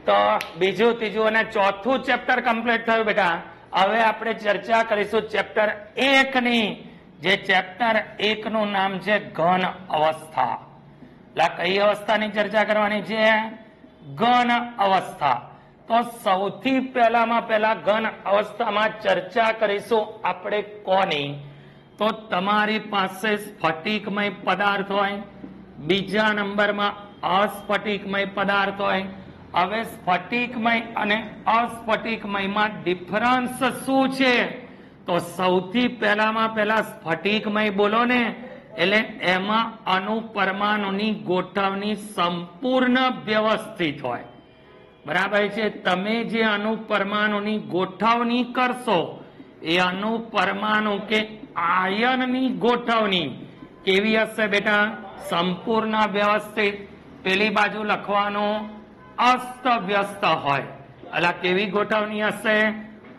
તો બીજું, ત્રીજું અને ચોથું ચેપ્ટર કમ્પ્લીટ થયું બેટા. હવે આપણે ચર્ચા કરીશું ચેપ્ટર 1 ની, જે ચેપ્ટર 1 નું નામ છે ઘન અવસ્થા. કઈ અવસ્થાની ચર્ચા કરવાની છે? ઘન અવસ્થા. તો સૌથી પહેલામાં પહેલા ઘન અવસ્થામાં ચર્ચા કરીશું આપણે કોની? તો તમારી પાસે સ્ફટિકમય પદાર્થ હોય, બીજા નંબરમાં અસ્ફટિકમય પદાર્થ હોય. હવે સ્ફટિકમય અને અસ્ફટિકમયમાં ડિફરન્સ શું છે? તો સૌથી પહેલામાં પહેલા સ્ફટિકમય બોલો ને, એટલે એમાં અણુ પરમાણુની ગોઠવણી સંપૂર્ણ વ્યવસ્થિત હોય. બરાબર છે? તમે જે અણુ પરમાણુની ગોઠવણી કરશો એ અણુ પરમાણુ કે આયનની ગોઠવણી કેવી હશે બેટા? સંપૂર્ણ વ્યવસ્થિત. પેલી બાજુ લખવાનું અસ્ત વ્યસ્ત હોય, એટલે કેવી ગોઠવણી હશે?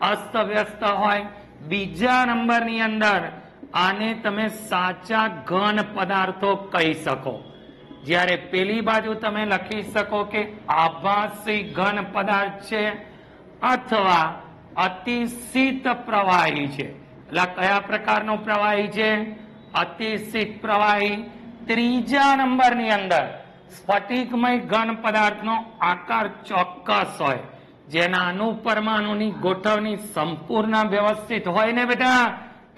અસ્ત વ્યસ્ત હોય. બીજા નંબરની અંદર આને તમે સાચા ઘન પદાર્થો કહી શકો. જ્યારે પેલી બાજુ તમે લખી શકો કે આભાસી ઘન પદાર્થ છે અથવા અતિ શીત પ્રવાહી છે. એટલે કયા પ્રકારનો પ્રવાહી છે? અતિ શીત પ્રવાહી. ત્રીજા નંબરની અંદર સ્ફટિકમય ઘન પદાર્થનો આકાર ચોક્કસ હોય, જેના અણુ પરમાણુની ગોઠવણી સંપૂર્ણ વ્યવસ્થિત હોય ને બેટા,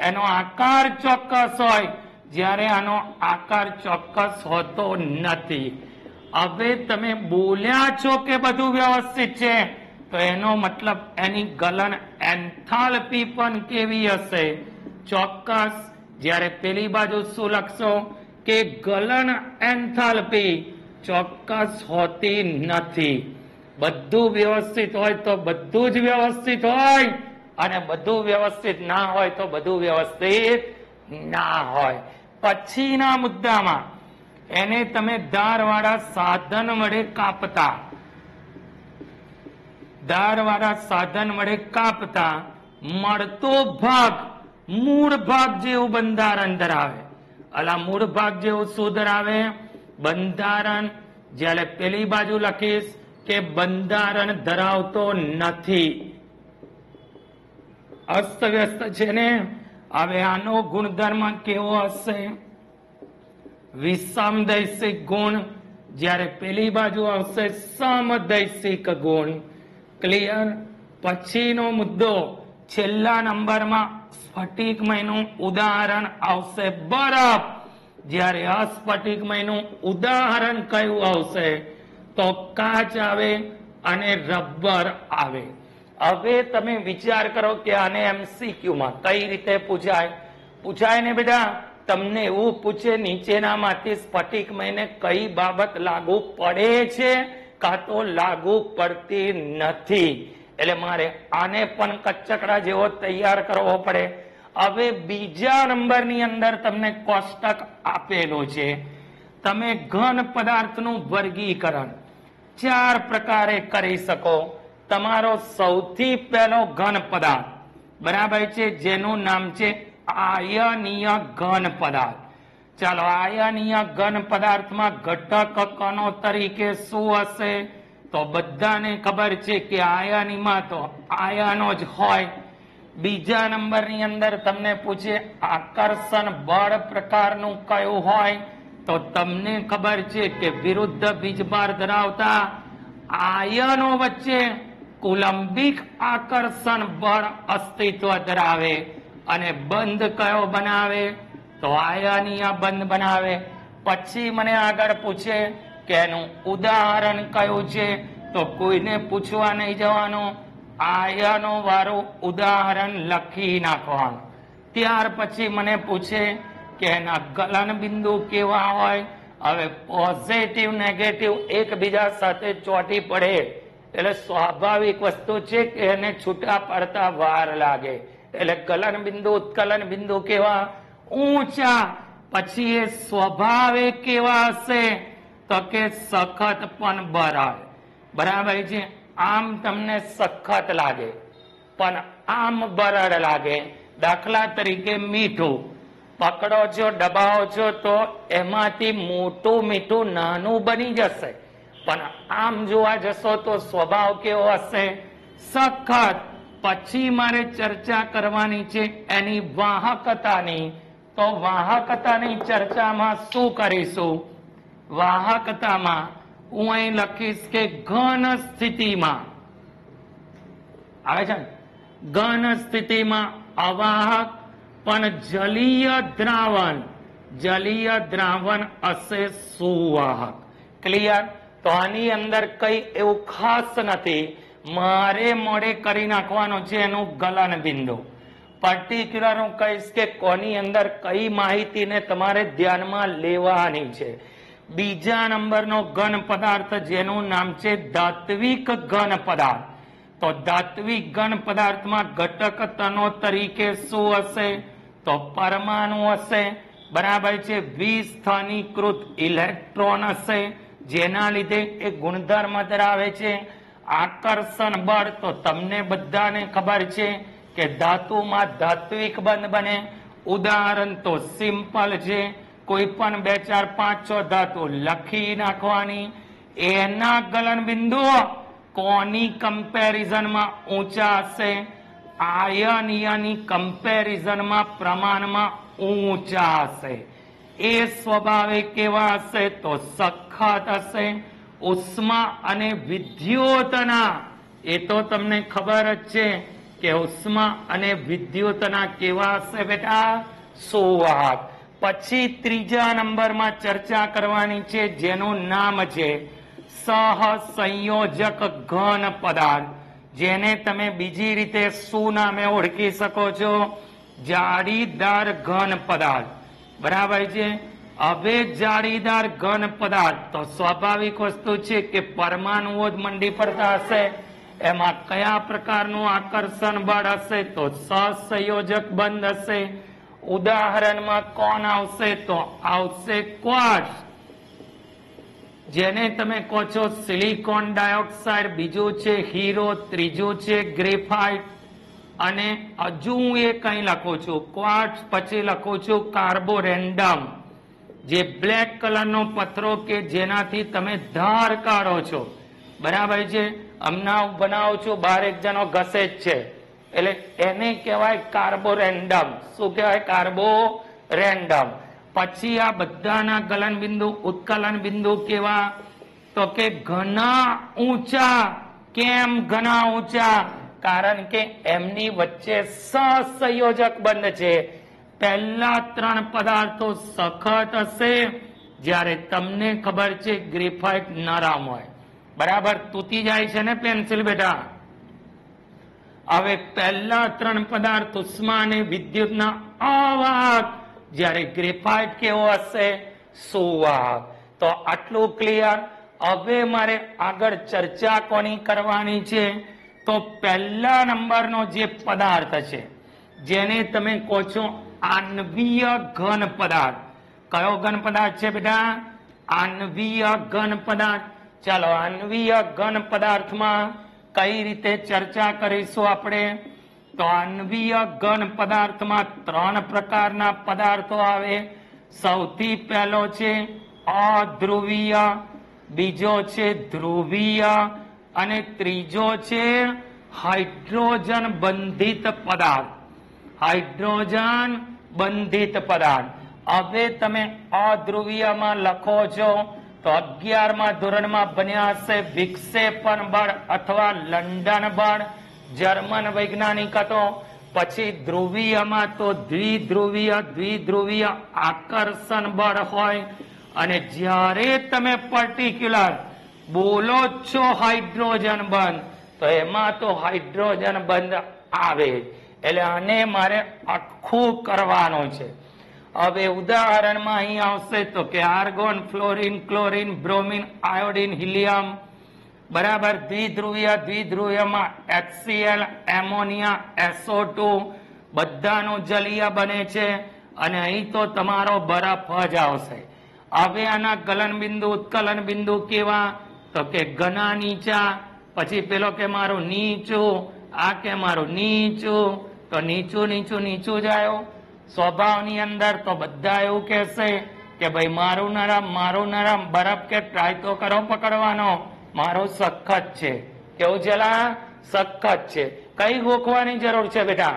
એનો આકાર ચોક્કસ હોય, જ્યારે આનો આકાર ચોક્કસ હોતો નથી. હવે તમે બોલ્યા છો કે બધું વ્યવસ્થિત છે, તો એનો મતલબ એની ગલન એન્થાલ્પી પણ કેવી હશે? ચોક્કસ. જ્યારે પેલી બાજુ શું લખશો કે ગલન એન્થાલ્પી ચોક્કસ હોતી નથી. બધું વ્યવસ્થિત હોય તો બધું જ વ્યવસ્થિત હોય, અને બધું વ્યવસ્થિત ના હોય તો બધું વ્યવસ્થિત ના હોય. પછીના મુદ્દામાં એને તમે ધારવાળા સાધન વડે કાપતા, ધારવાળા સાધન વડે કાપતા મળતો ભાગ મૂળ ભાગ જેવું બંધારણ ધરાવે. અલા મૂળ ભાગ જેવું શું ધરાવે? બંધારણ. જ્યારે પેલી બાજુ લખીશ કે બંધારણ ધરાવતો નથી, અસ્તવ્યસ્ત છે ને. હવે આનો ગુણધર્મ કેવો હશે? વિષમદૈશિક ગુણ. જ્યારે પેલી બાજુ આવશે સમદૈશિક ગુણ. ક્લિયર? પછીનો મુદ્દો છેલ્લા નંબરમાં સ્ફટિકમયનું ઉદાહરણ આવશે બરફ. જ્યારે અસ્ફટિકમયનું ઉદાહરણ કયું આવશે? તો કાચ આવે અને રબર આવે. હવે તમે વિચાર કરો કે આને એમસીક્યુમાં કઈ રીતે પૂછાય ને બેટા? તમને એવું પૂછે નીચેનામાંથી સ્ફટિકમયને કઈ બાબત લાગુ પડે છે કાં તો લાગુ પડતી નથી. એટલે મારે આને પણ કચ્ચકડા જેવો તૈયાર કરવો પડે. હવે બીજા નંબરની અંદર તમને કોષ્ટક આપેલો છે. તમે ઘન પદાર્થનું વર્ગીકરણ 4 પ્રકારે કરી શકો. તમારો સૌથી પહેલો ઘન પદાર્થ, બરાબર છે, જેનું નામ છે આયનીય ઘન પદાર્થ. ચાલો, આયનીય ઘન પદાર્થમાં ઘટક કણો તરીકે શું હશે? તો બધાને ખબર છે કે આયનીમાં તો આયનો જ હોય. બીજા નંબરની અંદર તમને પૂછે આકર્ષણ બળ પ્રકારનું કયું હોય? તો તમને ખબર છે કે વિરુદ્ધ બીજભાર ધરાવતા આયનો વચ્ચે કુલંબિક આકર્ષણ બળ અસ્તિત્વ ધરાવે. અને બંધ કયો બનાવે? તો આયનીય બંધ બનાવે. પછી મને આગળ પૂછે કે એનું ઉદાહરણ કયું છે? તો કોઈને પૂછવા નહીં જવાનું, આયનો વાળું ઉદાહરણ લખી નાખવાનું. ત્યાર પછી મને પૂછે કે એના ગલન બિંદુ કેવા હોય. હવે પોઝિટિવ નેગેટિવ એકબીજા સાથે ચોંટી પડે એટલે સ્વાભાવિક વસ્તુ છે કે એને છૂટા પડતા વાર લાગે. એટલે ગલન બિંદુ ઉત્કલન બિંદુ કેવા? ઊંચા. પછી એ સ્વભાવે કેવા હશે? તો કે સખત પણ બરાબર. બરાબર છે? આમ તમને સખત લાગે પણ આમ બરડ લાગે. દાખલા તરીકે મીઠું પકડો છો, દબાવો છો તો એમાંથી મોટું મીઠું નાનું બની જશે, પણ આમ જોવા જશો તો સ્વભાવ કેવો હશે? સખત. પછી મારે ચર્ચા કરવાની છે એની વાહકતાની. તો વાહકતાની ચર્ચામાં શું કરીશું? વાહકતામાં હું અહીં લખીશ કે ઘન સ્થિતિમાં આવે છે ને? ઘન સ્થિતિમાં અવાહક પણ જલીય દ્રાવણ હશે સુવાહક. ક્લિયર? તો આની અંદર કઈ એવું ખાસ નથી, મારે મોડે કરી નાખવાનું છે એનું ગલન બિંદુ. પર્ટિક્યુલર હું કહીશ કે કોની અંદર કઈ માહિતીને તમારે ધ્યાનમાં લેવાની છે. બીજા નંબરનો ઘન પદાર્થ જેનું નામ છે ધાત્વિક ઘન પદાર્થ. તો ધાત્વિક ઘન પદાર્થમાં ઘટક તનો તરીકે શું હશે? તો પરમાણુ હશે. બરાબર છે. વિસ્થાનીકૃત ઇલેક્ટ્રોન હશે, જેના લીધે એ ગુણધર્મ ધરાવે છે. આકર્ષણ બળ તો તમને બધાને ખબર છે કે ધાતુમાં ધાત્વિક બંધ બને. ઉદાહરણ તો સિમ્પલ છે, કોઈ પણ 2 4 5 6 ધાતુ લખી નાખવાની. એના ગલન બિંદુઓ કોની કમ્પેરિઝનમાં ઊંચા હશે? આયનીયની કમ્પેરિઝનમાં પ્રમાણમાં ઊંચા હશે. એ સ્વભાવે કેવા હશે? તો સખત હશે. ઉષ્મા અને વિદ્યુતના, એ તો તમને ખબર જ છે કે ઉષ્મા અને વિદ્યુતના કેવા હશે બેટા? સુવાહક. પછી ત્રીજા નંબરમાં ચર્ચા કરવાની છે જેનું નામ છે સહસંયોજક ઘન પદાર્થ, જેને તમે બીજી રીતે શું નામે ઓળખી શકો છો? જાળીદાર ઘન પદાર્થ. બરાબર છે. હવે જાળીદાર ઘન પદાર્થ તો સ્વાભાવિક વસ્તુ છે કે પરમાણુઓ જ મંડી પડતા હશે. એમાં કયા પ્રકારનું આકર્ષણ બળ હશે? તો સહસંયોજક બંધ હશે. ઉદાહરણમાં કોણ આવશે? તો આવશે ક્વાર્ટઝ, જેને તમે કહો છો સિલિકોન ડાયોક્સાઇડ, બીજું છે હીરો, ત્રીજું છે ગ્રેફાઇટ, અને હજુ હું એ કઈ લખું છું ક્વાર્ટઝ, પછી લખું છું કાર્બોરેન્ડમ, જે બ્લેક કલરનો પથ્થરો કે જેનાથી તમે ધાર કાઢો છો. બરાબર છે. હમણાં બનાવું છું, બાર એક જણો ઘસે જ છે, એટલે એને કહેવાય કાર્બોરેન્ડમ. શું કહેવાય? કાર્બોરેન્ડમ. પછી આ બધાના ગલન બિંદુ, ઉત્કલન બિંદુ કેવા? તો કે ઘણા ઊંચા. કેમ ઘણા ઊંચા? કારણ કે એમની વચ્ચે સહસંયોજક બંધ છે. પહેલા 3 પદાર્થો સખત હશે, જ્યારે તમને ખબર છે ગ્રેફાઇટ નરમ હોય. બરાબર? તૂટી જાય છે ને પેન્સિલ બેટા? હવે પહેલા 3 પદાર્થ ઉષ્મા અને વિદ્યુતના અવાહક, જ્યારે ગ્રેફાઇટ કેવો હશે? સુવાહક. તો આટલું ક્લિયર. હવે મારે આગળ ચર્ચા કોની કરવાની છે? તો પહેલા નંબરનો જે પદાર્થ છે જેને તમે કહો છો આણ્વીય ઘન પદાર્થ. કયો ઘન પદાર્થ છે બેટા? આણ્વીય ઘન પદાર્થ. ચાલો, આણ્વીય ઘન પદાર્થમાં કઈ રીતે ચર્ચા કરીશું આપણે? તો આણ્વીય ઘન પદાર્થમાં 3 પ્રકારના પદાર્થો આવે. સૌથી પહેલો છે અધ્રુવીય, બીજો છે ધ્રુવીય, અને ત્રીજો છે હાઇડ્રોજન બંધિત પદાર્થ. હાઇડ્રોજન બંધિત પદાર્થ. હવે તમે અધ્રુવીયમાં લખો છો તો 11મા ધોરણમાં બન્યા હશે વિક્ષેપણ બળ અથવા લંડન બળ, જર્મન વૈજ્ઞાનિક હતો. પછી ધ્રુવીયમાં તો દ્વિધ્રુવીય આકર્ષણ બળ હોય. અને જ્યારે તમે પર્ટિક્યુલર બોલો છો હાઇડ્રોજન બંધ, તો એમાં તો હાઇડ્રોજન બંધ આવે. એટલે આને મારે આખું કરવાનું છે. હવે ઉદાહરણમાં અહીં આવશે તો કે argon, fluorine, chlorine, bromine, iodine, helium. બરાબર? દ્વિધ્રુવીયમાં HCl, એમોનિયા, SO2 બધાનું જલીય બને છે. અને અહીં તો તમારો બરફ જ આવશે. હવે આના ગલન બિંદુ, ઉત્કલન બિંદુ કેવા? તો કે ઘણા નીચા. પછી પેલો કે મારું નીચું, આ કે મારું નીચું, તો નીચું નીચું નીચું જાય. સ્વભાવની અંદર તો બધા એવું કહેશે કે ભાઈ મારું નરમ બરફ કે ટ્રાય તો કરો પકડવાનો, મારું સખત છે. કેવું છે લા? સખત છે. કઈ ગોખવાની જરૂર છે બેટા?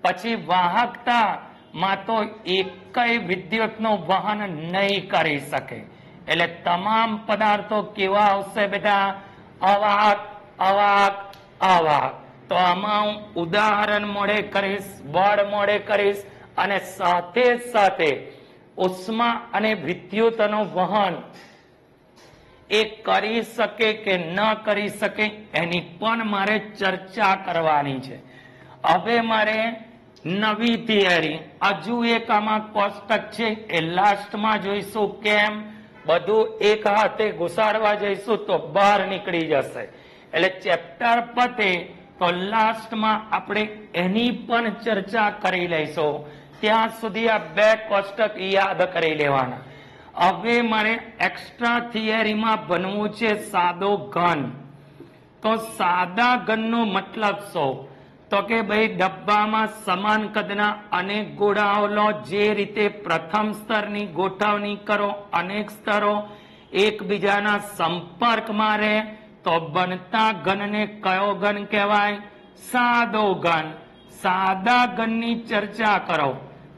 પછી વાહકતા માં તો એકય વિદ્યુતનું વહન નહીં કરી શકે. એટલે તમામ પદાર્થો કેવા આવશે બેટા? અવાહક, અવાહક, અવાહક. તો આમાં હું ઉદાહરણ મોડે કરીશ, બળ મોડે કરીશ, અને સાથે સાથે ઉષ્મા અને વિદ્યુતનું વહન એ કરી શકે કે ન કરી શકે એની પણ મારે ચર્ચા કરવાની છે. હવે મારે નવી થિયરી, હજુ એક આમાં કોષ્ટક છે એ લાસ્ટમાં જોઈશું. કેમ? બધું એક હાથે ઘુસાડવા જઈશું તો બહાર નીકળી જશે. એટલે ચેપ્ટર પતે તો લાસ્ટમાં આપણે એની પણ ચર્ચા કરી લઈશું. ત્યાં સુધી આ બે કોષ્ટક યાદ કરી લેવાના. હવે મારે એક્સ્ટ્રા થિયરીમાં બનવું છે સાદો ઘન. તો સાદા ઘનનો મતલબ શું? તો કે ભાઈ ડબ્બામાં સમાન કદના અનેક ગોળાઓ લો, જે રીતે પ્રથમ સ્તરની ગોઠવણી કરો, અનેક સ્તરો એકબીજાના સંપર્કમાં રહે તો બનતા ઘનને કયો ઘન કહેવાય? સાદો ઘન. સાદા ઘનની ચર્ચા કરો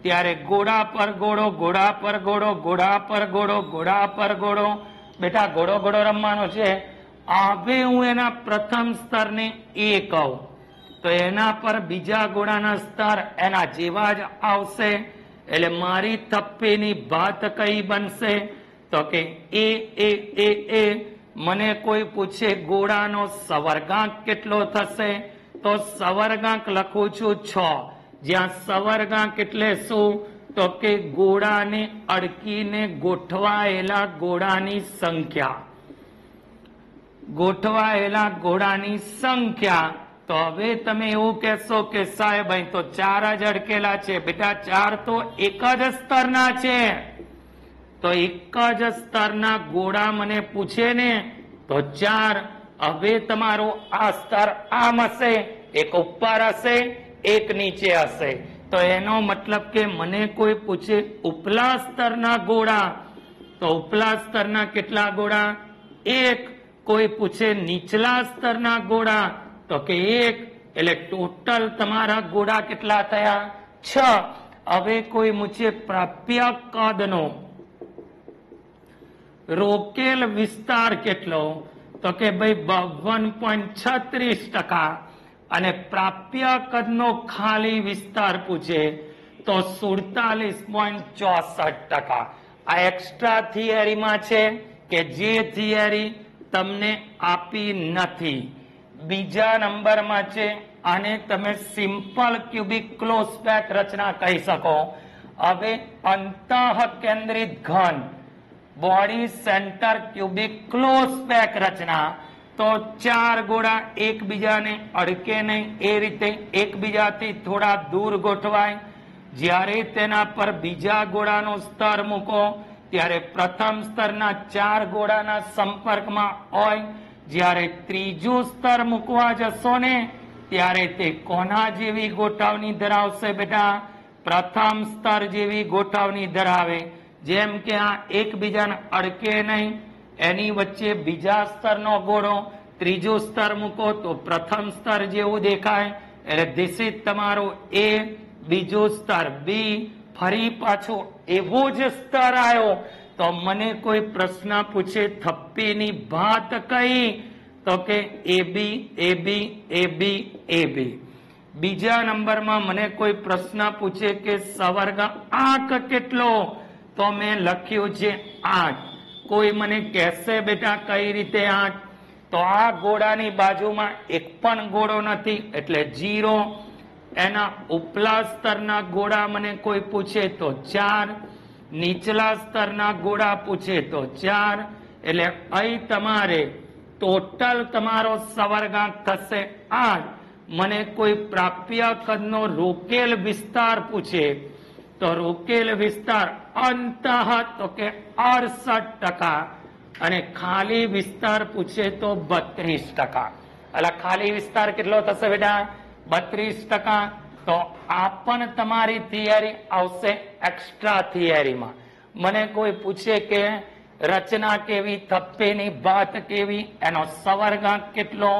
ત્યારે ગોળા પર ગોળો, ગોળા પર ગોળો, ગોળા પર ગોળો, ગોળા પર ગોળો. બેટા ગોળો ગોળો રમવાનો છે. હવે હું એના પ્રથમ સ્તરને એ કહું તો એના પર બીજા ગોળાના સ્તર એના જેવા જ આવશે. એટલે મારી થપ્પીની ભાત કઈ બનશે? તો કે એ મને કોઈ પૂછે ગોળાનો સવર્ગાંક કેટલો થશે? તો સવર્ગાંક લખું છું 6. જ્યાં સવર્ગાંક એટલે શું? તો કે ગોળાને અડકીને ગોઠવાયેલા ગોળાની સંખ્યા. ગોઠવાયેલા ગોળાની સંખ્યા. તો હવે તમે એવું કહેશો કે સાહેબ અહીં તો 4 જ અડકેલા છે. બેટા 4 તો એક જ સ્તરના છે. તો એક જ સ્તરના ગોળા મને પૂછે ને તો 4. હવે તમારો આ સ્તર આમ હશે, એક ઉપર હશે, એક નીચે હશે. તો એનો મતલબ કે મને કોઈ પૂછે ઉપલા સ્તરના ગોળા તો ઉપલા સ્તરના કેટલા ગોળા? 1. કોઈ પૂછે નીચલા સ્તરના ગોળા તો કે 1. એટલે ટોટલ તમારા ગોળા કેટલા થયા? 6. હવે કોઈ પૂછે પ્રાપ્ય કદનો રોકેલ વિસ્તાર કેટલો? તો કે ભાઈ 52.36%. અને પ્રાપ્ય કદનો ખાલી વિસ્તાર પૂછે તો 47.64%. આ એક્સ્ટ્રા થિયરીમાં છે કે જે થિયરી તમને આપી નથી. બીજા નંબરમાં છે, આને તમે સિમ્પલ ક્યુબિક ક્લોઝ પેક રચના કહી શકો. હવે અંતઃ કેન્દ્રિત ઘન body centre cubic close pack રચના. તો 4 ગોળા એકબીજાને અડકે નહીં એ રીતે એકબીજાથી થોડા દૂર ગોઠવાય. જ્યારે તેના પર બીજા ગોળાનો સ્તર મૂકો ત્યારે પ્રથમ સ્તરના 4 ગોળાના સંપર્કમાં હોય. જ્યારે ત્રીજું સ્તર મૂકવા જશો ને ત્યારે તે કોના જેવી ગોઠવણી ધરાવશે બેટા? પ્રથમ સ્તર જેવી ગોઠવણી ધરાવે. જેમ કે આ એકબીજાને અડકે નહીં, એની વચ્ચે બીજા સ્તરનો ગોળો, ત્રીજું સ્તર મૂકો તો પ્રથમ સ્તર જેવું દેખાય. એટલે ધીસ ઇઝ તમારું એ, બીજું સ્તર બી, ફરી પાછો એવો જ સ્તર આવ્યો તો મને કોઈ પ્રશ્ન પૂછે થપ્પીની ભાત કઈ? તો કે એબી, એબી, એબી, એબી. બીજા નંબરમાં મને કોઈ પ્રશ્ન પૂછે કે સવર્ગ આંક કેટલો? તો મેં લખ્યું છે 8. કોઈ મને કહેશે બેટા કઈ રીતે 8? તો આ ગોળાની બાજુમાં એક પણ ગોળો નથી એટલે 0. એના ઉપલા સ્તરના ગોળા મને કોઈ પૂછે તો 4. નીચલા સ્તરના ગોળા પૂછે તો 4. એટલે અહીં તમારે ટોટલ તમારો સવર્ગાંક થશે 8. મને કોઈ પ્રાપ્ય કદનો રોકેલ વિસ્તાર પૂછે તો રોકેલ વિસ્તાર અંતઃ તો કે 68%. અને ખાલી વિસ્તાર પૂછે તો 32%. એટલે ખાલી વિસ્તાર કેટલો થશે બેટા? 32%. તો આ પણ તમારી થિયરી આવશે એક્સ્ટ્રા થિયરીમાં. મને કોઈ પૂછે કે રચના કેવી, થપ્પીની ભાત કેવી, એનો સવર્ગાંક કેટલો,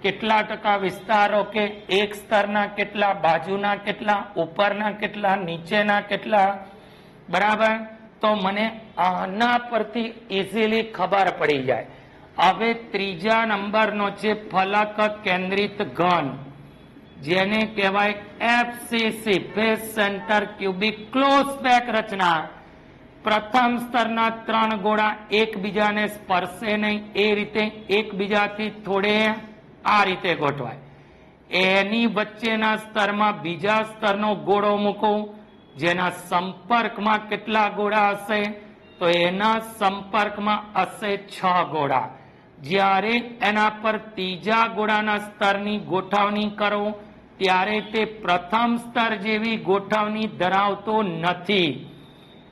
કેટલા ટકા વિસ્તારો, કે એક સ્તરના કેટલા, બાજુના કેટલા, ઉપરના કેટલા, નીચેના કેટલા, બરાબર. તો મને આના પરથી ઇઝીલી ખબર પડી જાય. હવે ત્રીજા નંબરનો છે ફલક કેન્દ્રિત ઘન, જેને કહેવાય FCC, face centre cubic close pack રચના. પ્રથમ સ્તરના 3 ગોળા એકબીજાને સ્પર્શે નહીં, એ રીતે એકબીજાથી થોડે આ રીતે ગોઠવાય. એની વચ્ચેના સ્તરમાં બીજા સ્તરનો ગોળો મૂકો, જેના સંપર્કમાં કેટલા ગોળા હશે, તો એના સંપર્કમાં હશે 6 ગોળા. જ્યારે એના પર ત્રીજા ગોળાના સ્તરની ગોઠવણી કરો ત્યારે તે પ્રથમ સ્તર જેવી ગોઠવણી ધરાવતો નથી.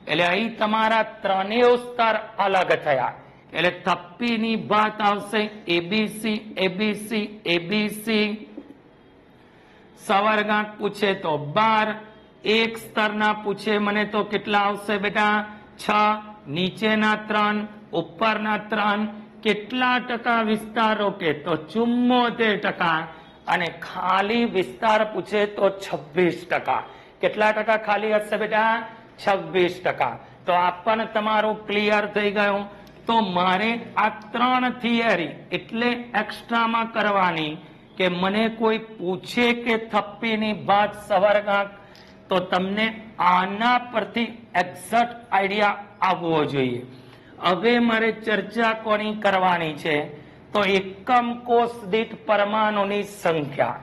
એટલે અહીં તમારા ત્રણેય સ્તર અલગ થયા. એટલે થપ્પીની વાત આવશે એબીસી, એબીસી, એબીસી. સવર્ગાંક પૂછે તો 12, એક સ્તરના પૂછે મને તો કેટલા આવશે બેટા? 6. નીચેના 3, ઉપરના 3. કેટલા ટકા વિસ્તાર રોકે? તો 74%. અને ખાલી વિસ્તાર પૂછે તો 26%. કેટલા ટકા ખાલી હશે બેટા? 26%. તો આ પણ તમારું ક્લિયર થઈ ગયું. તો મારે આ 3 થિયરી એટલે એક્સ્ટ્રામાં કરવાની, કે મને કોઈ પૂછે કે થપ્પીની ભાત, સવર્ગાંક, તો તમને આના પરથી એક્ઝેક્ટ આઈડિયા આવવો જોઈએ. હવે મારે ચર્ચા કોની કરવાની છે? તો એકમ કોષ દીઠ પરમાણુની સંખ્યા.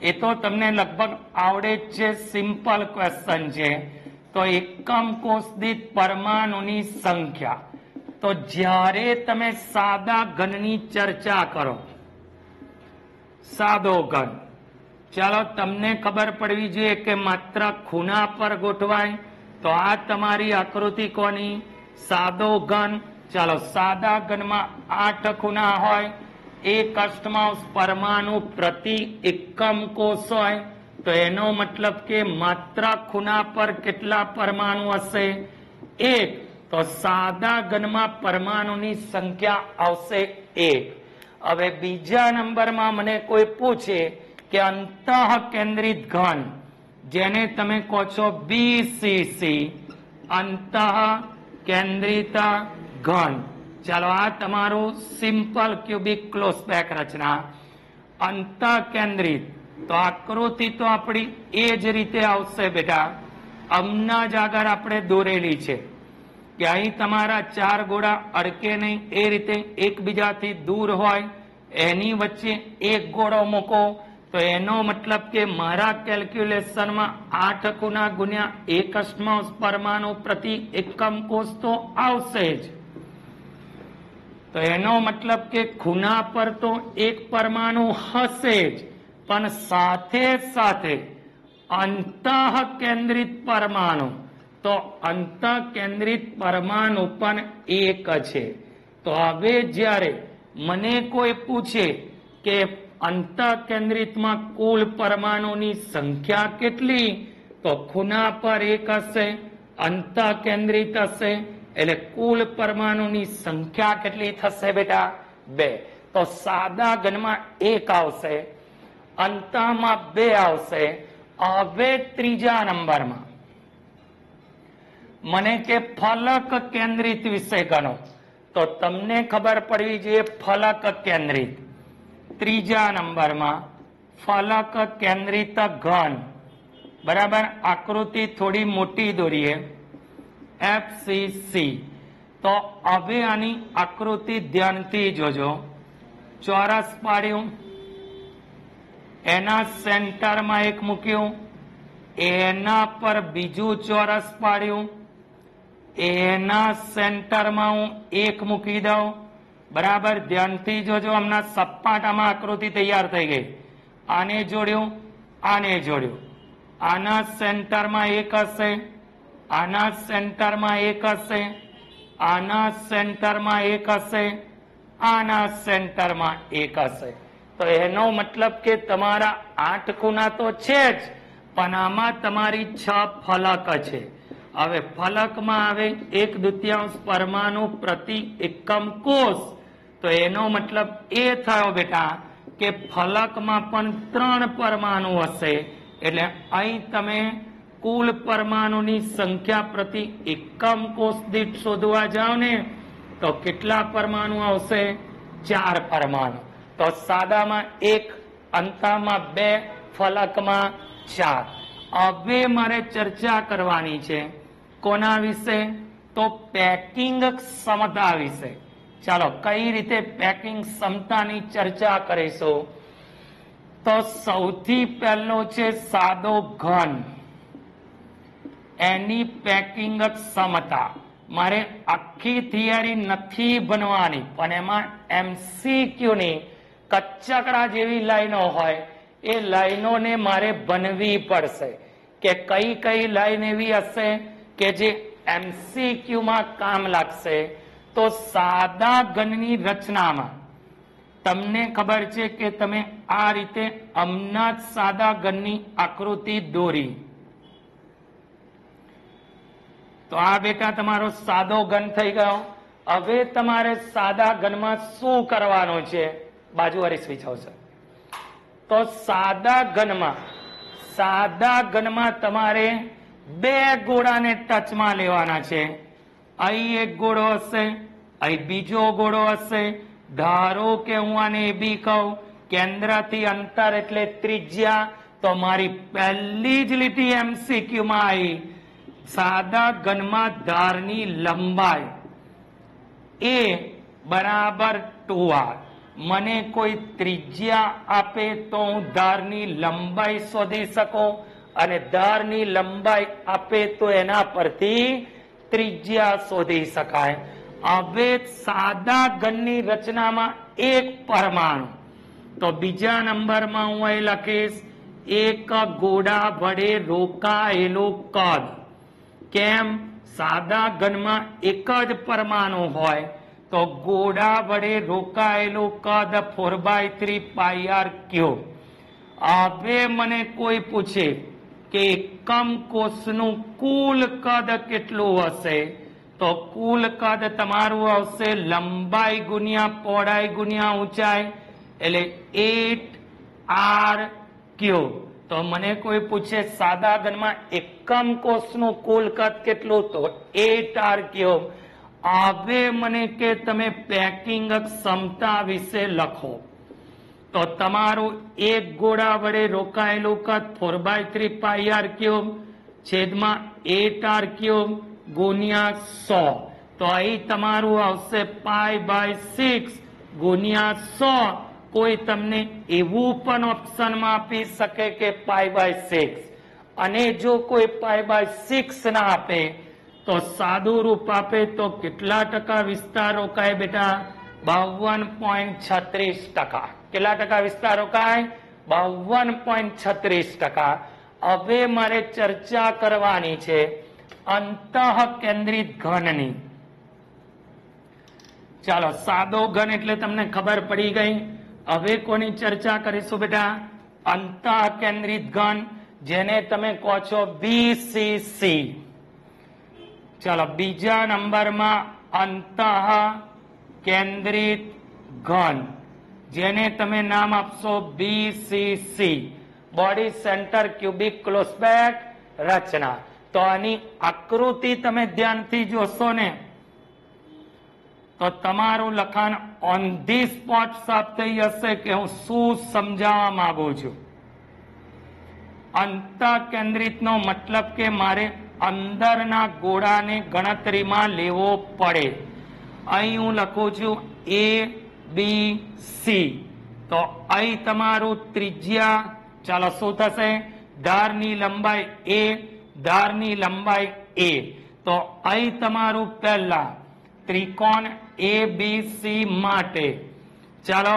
એ તો તમને લગભગ આવડે જ છે, સિમ્પલ ક્વેશ્ચન છે. તો એકમ કોષ દીઠ પરમાણુની સંખ્યા. તો જ્યારે તમે સાદા ઘનની ચર્ચા કરો, સાદો ઘન, ચાલો તમને ખબર પડવી જોઈએ કે માત્ર ખૂણા પર ગોઠવાય. તો આ તમારી આકૃતિ કોની? સાદો ઘન. ચાલો, સાદા ઘનમાં 8 ખૂણા હોય, 1 અષ્ટમાંશ પરમાણુ પ્રતિ એકમ કોષ હોય. તો એનો મતલબ કે માત્ર ખૂણા પર કેટલા પરમાણુ હશે? 1. તો સાદા ઘનમાં પરમાણુની સંખ્યા આવશે 1. હવે બીજા નંબરમાં મને કોઈ પૂછે કે અંતઃ કેન્દ્રિત ઘન, જેને તમે કહો છો બીસીસી, અંતઃ કેન્દ્રિત ઘન. ચાલો, આ તમારું સિમ્પલ ક્યુબિક ક્લોઝ પેક રચના. અંતઃ કેન્દ્રિત, તો આકૃતિ તો આપણી એ જ રીતે આવશે બેટા. હમણાં જ આગળ આપણે દોરેલી છે કે અહીં તમારા 4 ગોળા અડકે નહીં, એ રીતે એકબીજાથી દૂર હોય, એની વચ્ચે એક ગોળો મૂકો. તો એનો મતલબ કે મારા કેલ્ક્યુલેશનમાં 8 ખૂણા ગુણ્યા 1 અષ્ટમાંશ પરમાણુ પ્રતિ એકમ કોષ તો આવશે જ. તો એનો મતલબ કે ખૂણા પર તો એક પરમાણુ હશે જ, પણ સાથે સાથે અંતઃ કેન્દ્રિત પરમાણુ, તો અંતઃ કેન્દ્રિત પરમાણુ પણ 1 છે. તો હવે જ્યારે મને કોઈ પૂછે કે અંતઃ કેન્દ્રિતમાં કુલ પરમાણુની સંખ્યા કેટલી, તો ખૂણા પર 1 હશે, અંતઃ કેન્દ્રિત હશે, એટલે કુલ પરમાણુની સંખ્યા કેટલી થશે બેટા? 2. તો સાદા ઘનમાં 1 આવશે, અંતઃમાં 2 આવશે. હવે ત્રીજા નંબરમાં મને કે ફલક કેન્દ્રિત વિશે ગણો. તો તમને ખબર પડવી જોઈએ ફલક કેન્દ્રિત. ત્રીજા નંબરમાં ફલક કેન્દ્રિત ઘન, બરાબર. આકૃતિ થોડી મોટી દોરીએ, એફસીસી. તો હવે આની આકૃતિ ધ્યાનથી જોજો. ચોરસ પાડ્યું, એના સેન્ટરમાં 1 મૂક્યું, એના પર બીજું ચોરસ પાડ્યું, એના સેન્ટરમાં હું 1 મૂકી દઉં, બરાબર. ધ્યાનથી જોજો, હમણાં સપાટામાં આકૃતિ તૈયાર થઈ ગઈ. આને જોડ્યું, આને જોડ્યું, આના સેન્ટરમાં 1 હશે, આના સેન્ટરમાં 1 હશે, આના સેન્ટરમાં 1 હશે, આના સેન્ટરમાં 1 હશે. તો એનો મતલબ કે તમારા 8 ખૂણા તો છે જ, પણ આમાં તમારી 6 ફલક છે. હવે ફલકમાં આવે 1/2 પરમાણુ પ્રતિ એકમ કોષ, તો એનો મતલબ એ થયો બેટા કે ફલકમાં પણ 3 પરમાણુ હશે, એટલે અહીં તમે કુલ પરમાણુની સંખ્યા પ્રતિ એકમ કોષ દીઠ શોધવા જાઓ ને તો કેટલા પરમાણુ આવશે? 4 પરમાણુ. તો સાદામાં 1, અંતમાં 2, ફલકમાં 4. હવે મારે ચર્ચા કરવાની છે કોના વિશે? તો પેકિંગ ક્ષમતા વિશે. ચાલો કઈ રીતે પેકિંગ ક્ષમતાની ચર્ચા કરીશું. તો સૌથી પહેલો છે સાદો ઘન, એની પેકિંગ ક્ષમતા. મારે આખી થિયરી નથી બનવાની, પણ એમાં MCQ ની કચ્ચકડા જેવી લાઈનો હોય, એ લાઈનોને મારે બનવી પડશે કે કઈ કઈ લાઈન એવી હશે કે જે MCQ માં કામ લાગશે. તો સાદા ઘનની રચનામાં તમને ખબર છે કે તમે આ રીતે હમણાં જ સાદા ઘનની આકૃતિ દોરી. તો આ બેટા તમારો સાદો ઘન થઈ ગયો. હવે તમારે સાદા ઘનમાં શું કરવાનું છે? બાજુવાળી સ્વિચ આવશે. તો સાદા ઘનમાં તમારે 2 ગોળાને ટચમાં લેવાના છે. અહીં એક ગોળો હશે, અહીં બીજો ગોળો હશે. ધારો કે હું આને બી કહું, કેન્દ્રથી અંતર એટલે ત્રિજ્યા. તો મારી પહેલી જ લીટી MCQ માં આવી. સાદા ઘનમાં ધારની લંબાઈ એ બરાબર 2r. મને કોઈ ત્રિજ્યા આપે તો હું ધારની લંબાઈ શોધી શકું, અને ધારની લંબાઈ આપે તો એના પરથી ત્રિજ્યા શોધી શકાય. હવે સાદા ઘનની રચનામાં 1 પરમાણુ. તો બીજા નંબરમાં હું અહીં લખીશ 1 ગોળા વડે રોકાયેલું કદ. કેમ? સાદા ઘનમાં 1 જ પરમાણુ હોય, તો ગોળા વડે રોકાયેલું કદ 4/3 πr³. હવે મને કોઈ પૂછે કે એકમ કોષનું કુલ કદ કેટલું હશે? તો કુલ કદ તમારું આવશે લંબાઈ ગુણ્યા પહોળાઈ ગુણ્યા ઊંચાઈ, એટલે 8r³. તો મને કોઈ પૂછે સાદા ઘનમાં એકમ કોષનું કુલ કદ કેટલું? તો 8r³. હવે મને કે તમે પેકિંગ ક્ષમતા વિશે લખો. તો તમારું 1 ગોળા વડે રોકાયેલું કદ 4/3 πr³ છેદમાં 8r³ ગુણ્યા 100. તો અહીં તમારું આવશે π/6 ગુણ્યા 100. કોઈ તમને એવું પણ ઓપ્શનમાં આપી શકે કે π/6, અને જો કોઈ π/6 ના આપે તો સાદું રૂપ આપે તો કેટલા ટકા વિસ્તાર રોકાય બેટા? 52.36%. કેટલા ટકા વિસ્તાર રોકાય? 52.36%. હવે મારે ચર્ચા કરવાની છે અંતઃકેન્દ્રિત ઘનની. ચાલો, સાદો ઘન એટલે તમને ખબર પડી ગઈ. હવે કોની ચર્ચા કરીશું બેટા? અંતઃકેન્દ્રિત ઘન, જેને તમે કહો છો BCC. ચાલો, બીજા નંબરમાં અંતઃકેન્દ્રિત ઘન, જેને તમે નામ આપશો BCC, બોડી સેન્ટર ક્યુબિક ક્લોઝબેક રચના. તો આની આકૃતિ તમે ધ્યાનથી જોશો ને તો તમારું લખાણ ઓન ધી સ્પોટ સાફ થઈ જશે કે હું શું સમજાવવા માંગુ છું. અંતઃકેન્દ્રિતનો મતલબ કે મારે અંદરના ગોળાને ગણતરીમાં લેવો પડે. અહીં હું લખું છું ABC. તો અહીં તમારું ત્રિજ્યા, ચાલો શું થશે? ધારની લંબાઈ A, ધારની લંબાઈ A. તો અહીં તમારું પહેલા ત્રિકોણ ABC માટે ચાલો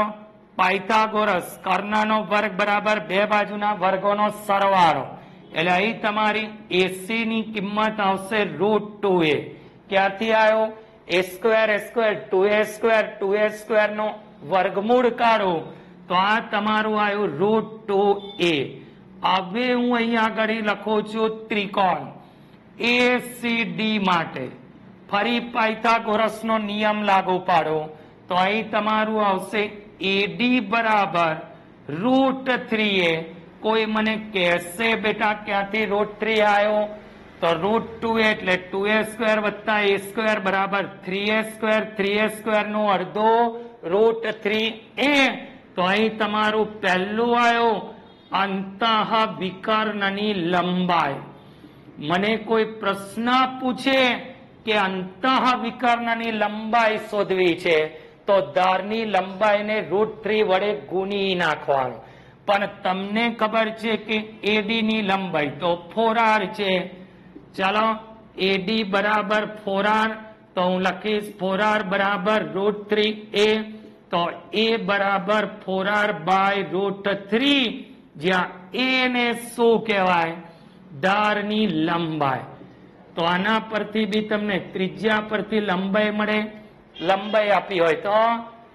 પાયથાગોરસ કર્ણનો વર્ગ બરાબર 2 બાજુના વર્ગોનો સરવાળો, એટલે અહીં તમારી AC ની કિંમત આવશે √2a. ક્યાંથી આવ્યો? a² નો વર્ગમૂળ કાઢો તો આ તમારું આવ્યું √2a. હવે હું અહીં આગળ લખું છું ત્રિકોણ ACD માટે ફરી પાયથાગોરસનો નિયમ લાગુ પાડો તો અહીં તમારું આવશે AD બરાબર √3a. કોઈ મને કહેશે બેટા ક્યાંથી √3 આવ્યો? તો √2a એટલે 2a² વત્તા a² બરાબર 3a². 3a² નો અડધો √3a. તો અહીં તમારું પહેલું આવ્યો અંતઃવિકર્ણની લંબાઈ. મને કોઈ પ્રશ્ન પૂછે કે અંતઃવિકર્ણની લંબાઈ શોધવી છે તો ધારની લંબાઈને √3 વડે ગુણી નાખવાનું. પણ તમને ખબર છે કે AD ની લંબાઈ તો 4r છે. ચાલો AD બરાબર 4r, તો હું લખીશ 4r બરાબર √3a. તો a બરાબર 4r બાય √3, જ્યાં a ને શું કહેવાય? ધારની લંબાઈ. તો આના પરથી બી તમને ત્રિજ્યા પરથી લંબાઈ મળે, લંબાઈ આપી હોય તો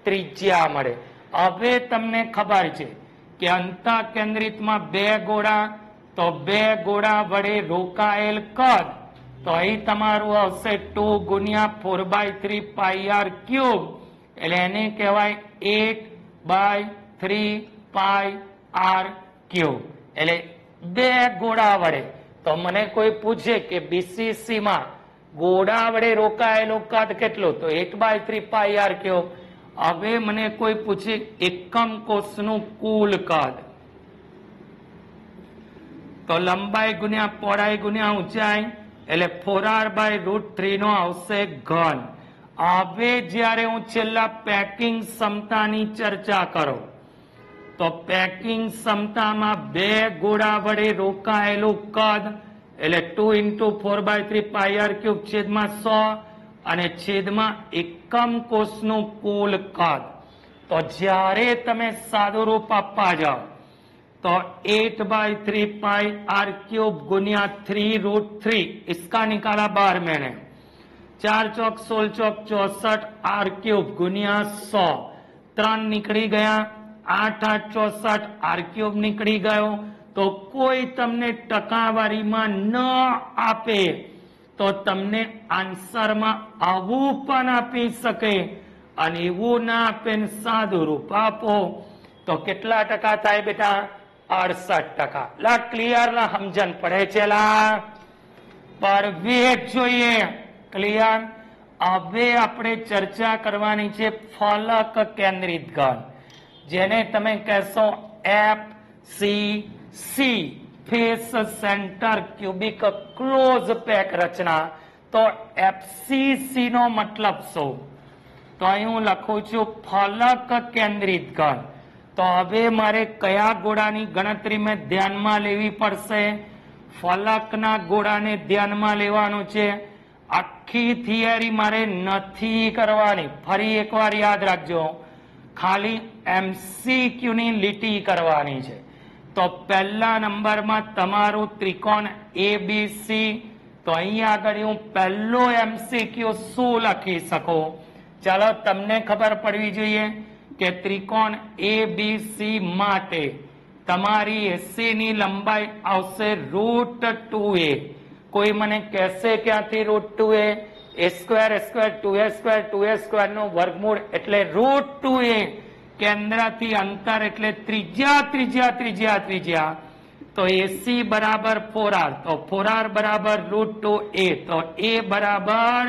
ત્રિજ્યા મળે. હવે તમને ખબર છે કે અંતઃકેન્દ્રિતમાં બે ગોળા, તો બે ગોળા વડે રોકાયેલ કદ, તો અહીં તમારું આવશે 2 ગુણ્યા 4/3 πr³, એટલે એને કહેવાય 8/3 πr³. એટલે બે ગોળા વડે. તો મને કોઈ પૂછે કે BCC માં ગોળા વડે રોકાયેલું કદ કેટલું? તો 8/3 πr³. હવે મને કોઈ પૂછે એકમ કોષનું કુલ કદ, તો લંબાઈ ગુણ્યા પહોળાઈ ગુણ્યા ઊંચાઈ, એટલે 4r/√3 નો આવશે ઘન. હવે જ્યારે હું છેલ્લા પેકિંગ ક્ષમતાની ચર્ચા કરું તો પેકિંગ ક્ષમતામાં બે ગોળા વડે રોકાયેલું કદ, એટલે 2 × 4/3 πr³ છેદમાં 100, અને છેદમાં એકમ કોષનું કુલ કદ. તો જ્યારે તમે સાદું રૂપ આપવા જાઓ तो 8/3 πr³ गुणिया 3√3, इसका निकाला 12 मैंने, 4 चौक 16 चौक 64 r³ गुणिया 100, 3 निकली गया, 8 8 64 r³ निकली गयो. तो कोई तमने टकावारीमां न आपे तो तमने आंसरमां आवुं पण आपी शके, અને એવું ના આપે સાદું રૂપ આપો તો કેટલા ટકા થાય બેટા? 68%. લા ક્લિયર? લા સમજણ પડે છે? લા પરવેજ જોઈએ. ક્લિયર? હવે આપણે ચર્ચા કરવાની છે ફલક કેન્દ્રિત ઘન, જેને તમે કહેશો FCC, face centre cubic close pack રચના. તો FCC નો મતલબ શું? તો અહીં હું લખું છું ફલક કેન્દ્રિત ઘન. તો હવે મારે કયા ગોળાની ગણતરી મેં ધ્યાનમાં લેવી પડશે? ફલકના ગોળાને ધ્યાનમાં લેવાનું છે. આખી થિયરી મારે નથી કરવાની. ફરી એકવાર યાદ રાખજો, ખાલી MCQ ની લીટી કરવાની છે. તો પહેલા નંબરમાં તમારું ત્રિકોણ ABC. તો અહીં આગળ હું પહેલો MCQ શું લખી શકું? ચાલો તમને ખબર પડવી જોઈએ કે ત્રિકોણ ABC માટે તમારી AC ની લંબાઈ આવશે √2a. કોઈ મને કહેશે ક્યાંથી √2a? a², 2a² નું વર્ગમૂળ એટલે √2a. કેન્દ્રથી અંતર એટલે ત્રિજ્યા ત્રિજ્યા ત્રિજ્યા ત્રિજ્યા. તો AC બરાબર 4r, તો 4r બરાબર √2a. તો a બરાબર,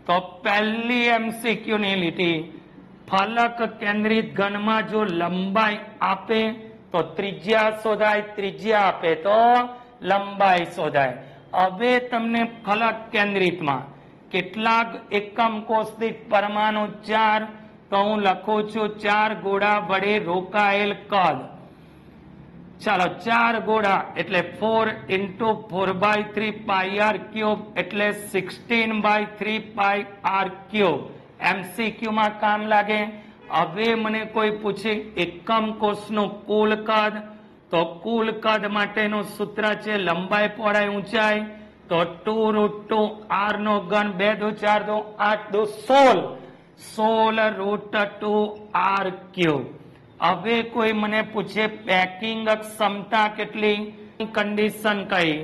तो पहली MCQ ની લીટી, ફલક કેન્દ્રિત ઘનમાં જો લંબાઈ આપે તો ત્રિજ્યા શોધાય, ત્રિજ્યા આપે તો લંબાઈ શોધાય. હવે તમને ફલક કેન્દ્રિતમાં કેટલાક એકમ કોષ દીઠ પરમાણુ 4, તો હું લખું છું 4 ગોળા વડે રોકાયેલ કદ. ચાલો 4 ગોળા એટલે 4 × 4/3 πr³ એટલે 16/3 πr³. MCQ માં કામ લાગે. હવે મને કોઈ પૂછે એકમ કોષનું કુલ કદ, તો કુલ કદ માટેનું સૂત્ર છે લંબાઈ પહોળાઈ ઊંચાઈ. તો 2√2r નો ઘન, 2 2 4 2 8 2 16, 16√2r³. હવે કોઈ મને પૂછે પેકિંગ ક્ષમતા કેટલી? કન્ડિશન કઈ?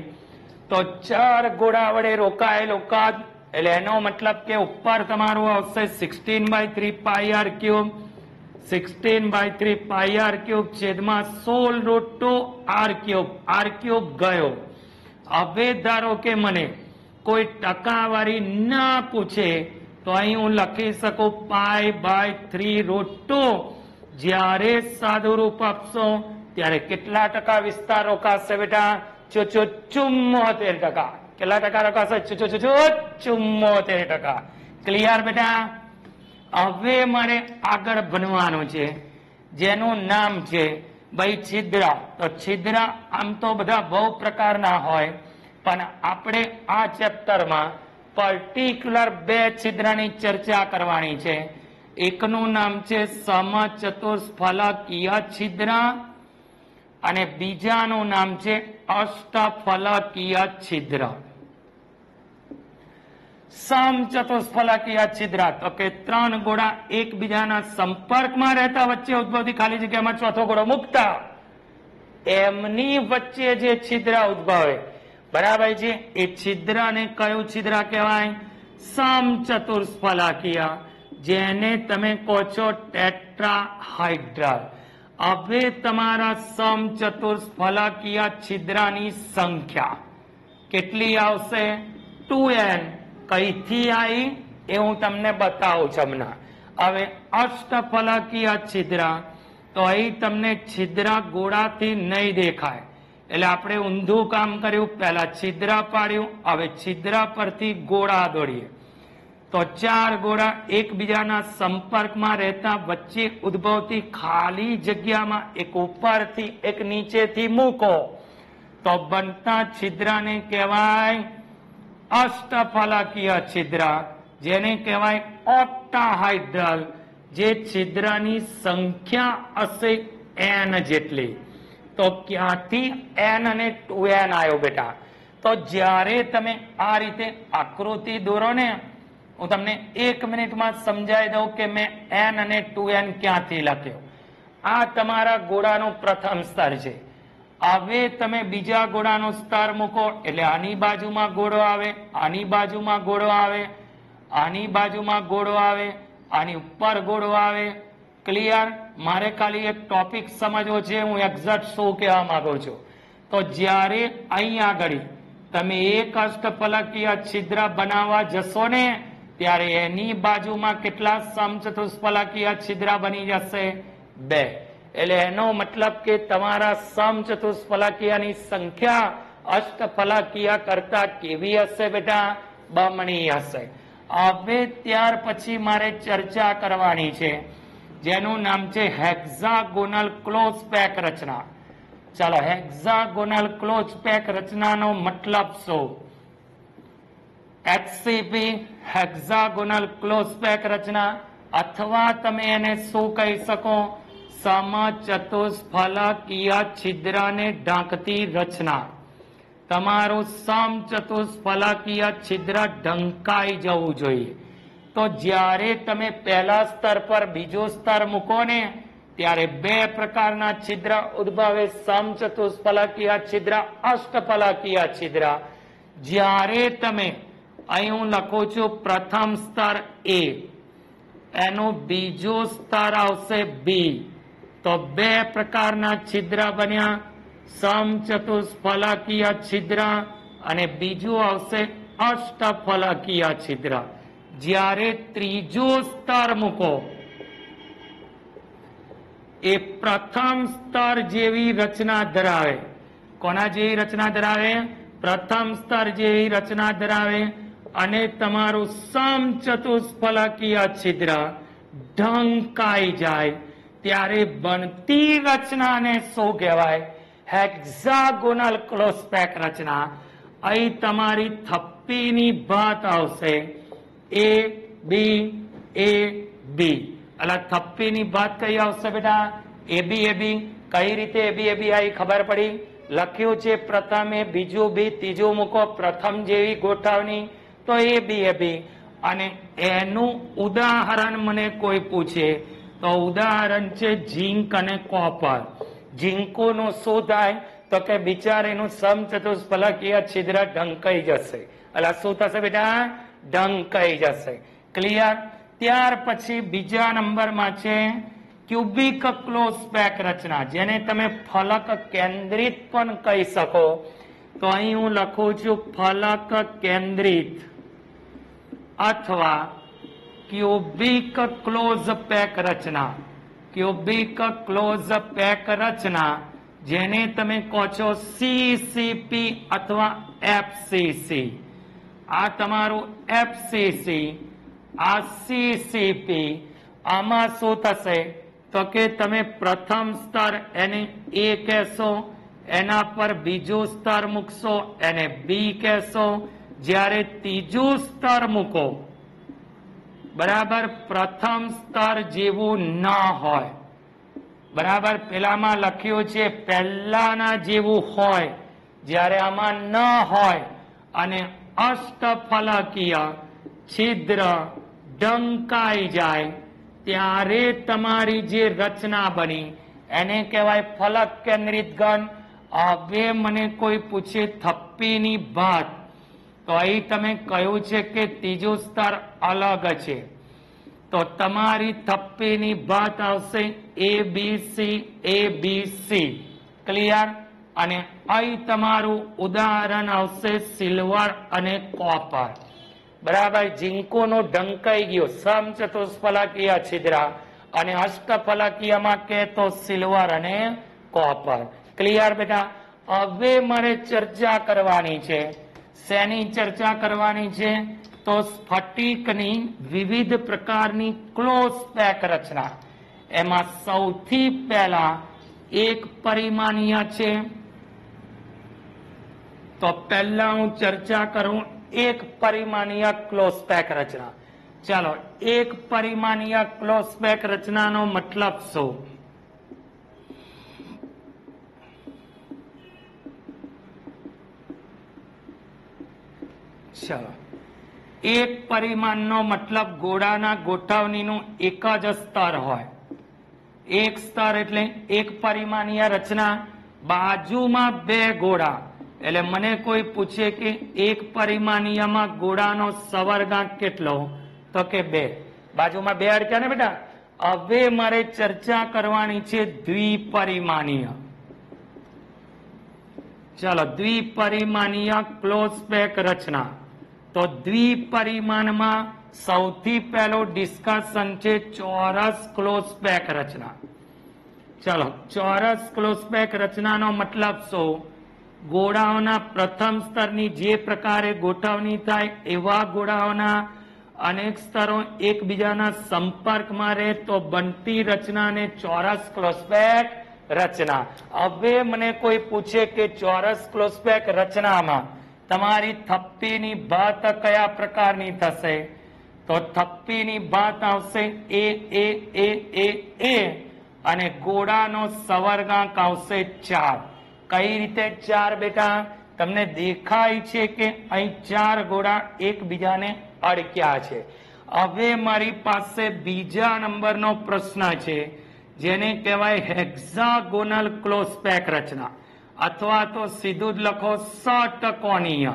તો 4 ગોળા વડે રોકાયેલું કદ, એટલે એનો મતલબ કે ઉપર તમારું આવશે 16/3 પાઈ આર ક્યુબ, 16/3 પાઈ આર ક્યુબ છેદમાં 16√2 આર ક્યુબ ગયો. હવે ધારો કે મને કોઈ ટકાવારી ના પૂછે તો અહીં હું લખી શકું π/3√2. જ્યારે સાદું રૂપ આપશો ત્યારે કેટલા ટકા વિસ્તાર રોકાશે બેટા? 74%. કેટલા ટકા રોકાશે? 74%. ક્લિયર બેટા? હવે મારે આગળ ભણવાનું છે જેનું નામ છે ભાઈ છિદ્ર. તો છિદ્ર આમ તો બધા બહુ પ્રકારના હોય, પણ આપણે આ ચેપ્ટરમાં પર્ટિક્યુલર 2 છિદ્રની ચર્ચા કરવાની છે. એકનું નામ છે સમચતુષ્ફલકીય છિદ્ર અને બીજાનું નામ છે અષ્ટફલકીય છિદ્ર. સમચતુષ્ફલકીય છિદ્ર તો કે 3 ગોળા એકબીજાના સંપર્કમાં રહેતા, વચ્ચે ઉદ્ભવતી ખાલી જગ્યામાં ચોથો ગોળો મૂકતા, એમની વચ્ચે જે છિદ્ર ઉદ્ભવે, બરાબર છે, એ છિદ્રને કયું છિદ્ર કહેવાય? સમચતુષ્ફલકીય, જેને તમે કહો છો ટેટ્રાહાઇડ્રલ. હવે તમારા સમચતુષ્ફલકીય છિદ્રની સંખ્યા કેટલી આવશે? 2n. કઈથી આવી એ હું તમને બતાવું છું હમણાં. હવે અષ્ટફલકીય છિદ્ર, તો અહીં તમને છિદ્ર ગોળાથી નહીં દેખાય, એટલે આપણે ઊંધું કામ કર્યું. પહેલા છિદ્ર પાડ્યું, હવે છિદ્ર પરથી ગોળા દોડીએ. તો 4 ગોળા એકબીજાના સંપર્કમાં રહેતા, વચ્ચે ઉદ્ભવતી ખાલી જગ્યામાં એક ઉપરથી એક નીચેથી મૂકો તો બનતા છિદ્રને કહેવાય અષ્ટફલકીય છિદ્ર, જેને કહેવાય ઓક્ટાહાઇડ્રલ. જે છિદ્રની સંખ્યા હશે n જેટલી. તો ક્યાંથી n અને 2n આવ્યો બેટા? તો જ્યારે તમે આ રીતે આકૃતિ દોરો ને, હું તમને 1 મિનિટમાં સમજાવી દઉં કે મેં n અને 2n ક્યાંથી લખ્યો. આ તમારા ગોળાનું પ્રથમ સ્તર છે. હવે તમે બીજા ગોળાનું સ્તર મૂકો એટલે આની બાજુમાં ગોળો આવે, આની બાજુમાં ગોળો આવે, આની બાજુમાં ગોળો આવે, આની ઉપર ગોળો આવે. ક્લિયર? મારે ખાલી એક ટોપિક સમજવો છે, હું એક્ઝેક્ટ શું કહેવા માંગુ છું. તો જ્યારે અહીં આગળ તમે એક અષ્ટફલકીય છિદ્ર બનાવવા જશો ને, ત્યારે એની બાજુમાં કેટલા સમચતુષ્ફલકીય છિદ્ર બની જશે? 2. એટલે એનો મતલબ કે તમારા સમચતુષ્ફલકીયની સંખ્યા અષ્ટફલકીય કરતા કેવી હશે બેટા? બમણી હશે. હવે ત્યાર પછી મારે ચર્ચા કરવાની છે જેનું નામ છે હેક્સાગોનલ ક્લોઝ પેક રચના. ચાલો, હેક્સાગોનલ ક્લોઝ પેક રચનાનો મતલબ શું? HCP હેક્સાગોનલ ક્લોઝ પેક રચના, અથવા તમે એને શું કહી શકો? સમચતુષ્ફલકીય છિદ્રને ઢાંકતી રચના. તમારું સમચતુષ્ફલકીય છિદ્ર ઢંકાઈ જવું જોઈએ. તો જ્યારે તમે પહેલા સ્તર પર બીજો સ્તર મૂકો ને, ત્યારે 2 પ્રકારના છિદ્ર ઉદ્ભવે: સમચતુષ્ફલકીય છિદ્ર, અષ્ટફલકીય છિદ્ર. જ્યારે તમે અહીં હું લખું છું પ્રથમ સ્તર A, એનું બીજું સ્તર આવશે B, તો 2 પ્રકારના છિદ્ર બન્યા: સમચતુષ્ફલકીય છિદ્ર અને બીજું આવશે અષ્ટફલકીય છિદ્ર. જ્યારે ત્રીજું સ્તર મૂકો, એ પ્રથમ સ્તર જેવી રચના ધરાવે. કોના જેવી રચના ધરાવે? પ્રથમ સ્તર જેવી રચના ધરાવે. અને તમારું સમચતુષ્ફલકીય છિદ્ર ઢંકાઈ જાય ત્યારે બનતી રચનાને શું કહેવાય? હેક્સાગોનલ ક્લોઝ પેક રચના. અહીં તમારી થપ્પીની ભાત આવશે A B A B. એટલે થપ્પીની ભાત કઈ આવશે બેટા? AB AB. કઈ રીતે AB AB આવી ખબર પડી? લખ્યું છે પ્રથમ A, બીજું B, ત્રીજું મૂકો પ્રથમ જેવી ગોઠવણી, તો AB AB. અને એનું ઉદાહરણ મને કોઈ પૂછે તો ઉદાહરણ છે ઝીંક અને કોપર. ઝીંકોનું શું થાય? તો કે બિચારીનું સમચતુષ્ફલકીય છિદ્ર ઢંકાઈ જશે. એટલે શું થશે બેટા? ઢંકાઈ જશે. ક્લિયર? ત્યાર પછી બીજા નંબરમાં છે ક્યુબિક ક્લોઝ પેક રચના, જેને તમે ફલક કેન્દ્રિત પણ કહી શકો. તો અહીં હું લખું છું ફલક કેન્દ્રિત અથવા ક્યુબિક ક્લોઝ પેક રચના. ક્યુબિક ક્લોઝ પેક રચના જેને તમે કહો છો સીસીપી અથવા એફસીસી. આ તમારું એફસીસી, આ સીસીપી. આમાં શું થશે તો કે તમે પ્રથમ સ્તર એને એ કહેશો, એના પર બીજું સ્તર મૂકશો એને બી કહેશો. જ્યારે ત્રીજું સ્તર મૂકો, બરાબર, પ્રથમ સ્તર જેવું ન હોય, બરાબર, પેલામાં લખ્યું છે પહેલાના જેવું હોય, જ્યારે આમાં ન હોય અને અષ્ટફલકીય છિદ્ર ઢંકાઈ જાય ત્યારે તમારી જે રચના બની એને કહેવાય ફલક કેન્દ્રિત ઘન. હવે મને કોઈ પૂછે થપ્પીની ભાત, તો અહીં તમે કહ્યું છે કે ત્રીજું સ્તર અલગ છે, તો તમારી થપ્પીની ભાત આવશે એબીસી એબીસી. ક્લિયર? અને અહીં તમારું ઉદાહરણ આવશે સિલ્વર અને કોપર. બરાબર, ઝીંકોનું ઢંકાઈ ગયું સમચતુષ્ફલકીય છિદ્ર અને અષ્ટફલકીયમાં કે તો સિલ્વર અને કોપર. ક્લિયર બેટા? હવે મારે ચર્ચા કરવાની છે. શેની ચર્ચા કરવાની છે? તો સ્ફટિકની વિવિધ પ્રકારની ક્લોઝ પેક રચના. એમાં સૌથી પહેલા એક પરિમાણીય છે. તો પહેલા હું ચર્ચા કરું એક પરિમાણીય ક્લોઝ પેક રચના. ચાલો, એક પરિમાણીય ક્લોઝ પેક રચનાનો મતલબ શું? ચાલો, એક પરિમાણનો મતલબ ગોળાના ગોઠવણીનું એક જ સ્તર હોય. એક સ્તર એટલે એક પરિમાણીય રચના, બાજુમાં બે ગોળા. એટલે મને કોઈ પૂછે કે એક પરિમાણીયમાં ગોળાનો સવર્ગાંક કેટલો, તો કે 2. બાજુમાં 2 અડક્યા ને બેટા. હવે મારે ચર્ચા કરવાની છે દ્વિપરિમાણીય. ચાલો, દ્વિપરિમાણીય ક્લોઝ પેક રચના. તો દ્વિપરિમાણમાં સૌથી પહેલો ડિસ્કશન છે ચોરસ ક્લોઝ પેક રચના. ચાલો, ચોરસ ક્લોઝ પેક રચનાનો મતલબ શું? ગોળાઓના પ્રથમ સ્તરની જે પ્રકારે ગોઠવણી થાય એવા ગોળાઓના અનેક સ્તરો એકબીજાના સંપર્કમાં રહે તો બનતી રચનાને ચોરસ ક્લોઝ પેક રચના. હવે મને કોઈ પૂછે કે ચોરસ ક્લોઝ પેક રચનામાં તમારી થપ્પીની ભાત કયા પ્રકારની થશે, તો થપ્પીની ભાત આવશે એ એ એ એ એ અને ગોળાનો સવર્ગાંક આવશે 4. કઈ રીતે 4 બેટા? તમને દેખાય છે કે અહીં 4 ગોળા એકબીજાને અડક્યા છે. હવે મારી પાસે બીજા નંબરનો પ્રશ્ન છે જેને કહેવાય હેક્સાગોનલ ક્લોઝ પેક રચના, અથવા તો સીધું જ લખો ષટકોણીય.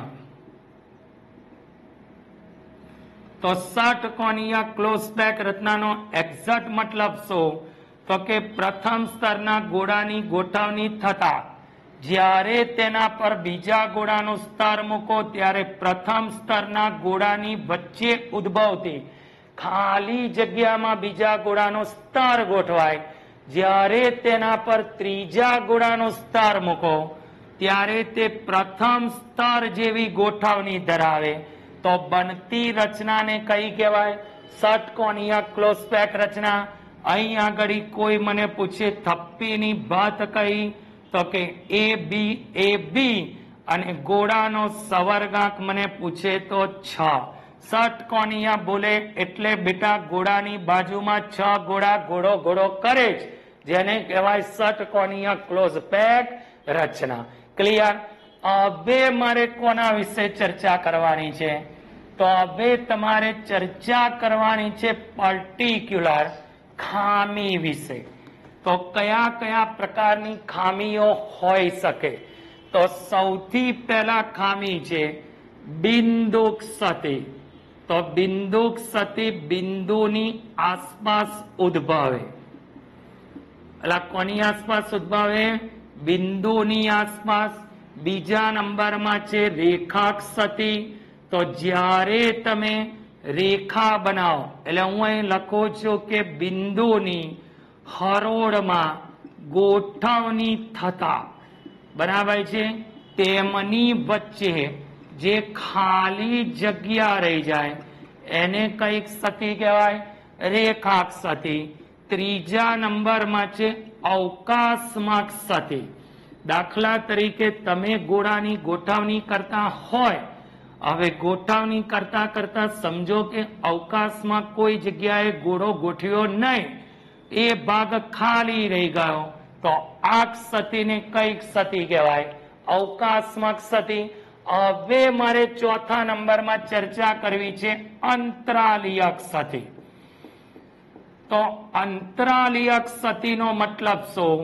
તો ષટકોણીય ક્લોઝ પેક રચનાનો એક્ઝેક્ટ મતલબ શું? તો કે પ્રથમ સ્તરના ગોળાની ગોઠવણી થતા જ્યારે તેના પર બીજા ગોળાનું સ્તર મૂકો ત્યારે પ્રથમ સ્તરના ગોળાની વચ્ચે ઉદ્ભવતી ખાલી જગ્યામાં બીજા ગોળાનું સ્તર ગોઠવાય. જ્યારે તેના પર ત્રીજા ગોળાનું સ્તર મૂકો ત્યારે તે પ્રથમ સ્તર જેવી ગોઠવણી ધરાવે તો બનતી રચનાને કઈ કહેવાય? ષટકોણીય ક્લોઝ પેક રચના. અહીં આગળ કોઈ મને પૂછે થપ્પીની ભાત કઈ, તો કે એ બી અને ગોળાનો સવર્ગાંક મને પૂછે તો 6. ષટકોણીય બોલે એટલે બેટા ગોળાની બાજુમાં 6 ગોળા ગોળો ગોળો કરે જ, જેને કહેવાય ષટકોણીય ક્લોઝ પેક રચના. ક્લિયર? હવે મારે કોના વિશે ચર્ચા કરવાની છે? તો હવે તમારે ચર્ચા કરવાની છે પર્ટિક્યુલર ખામી વિશે. તો કયા કયા પ્રકારની ખામીઓ હોઈ શકે? તો સૌથી પહેલા ખામી છે બિંદુક સતી. તો બિંદુક સતી બિંદુની આસપાસ ઉદ્ભવે. એટલે કોની આસપાસ ઉદ્ભવે? બિંદુની આસપાસ. બીજા નંબરમાં છે રેખાક સતી. તો જ્યારે તમે રેખા બનાવો, એટલે હું અહીં લખું છું કે બિંદુની હરોળમાં ગોઠવણી થતા, બરાબર છે, તેમની વચ્ચે જે ખાલી જગ્યા રહી જાય એને કઈક સતી કહેવાય? રેખાક સતી. ત્રીજા નંબરમાં છે અવકાશમાં સતી. દાખલા તરીકે તમે ગોળાની ગોઠવણી કરતા હોય, હવે ગોઠવણી કરતા કરતા સમજો કે અવકાશમાં કોઈ જગ્યાએ ગોળો ગોઠવ્યો નહીં, એ ભાગ ખાલી રહી ગયો, તો આ સતીને કઈક સતી કહેવાય? અવકાશમાં સતી. હવે મારે ચોથા નંબરમાં ચર્ચા કરવી છે અંતરાલિયક સતી. તો અંતરાલિયક સતીનો મતલબ શું?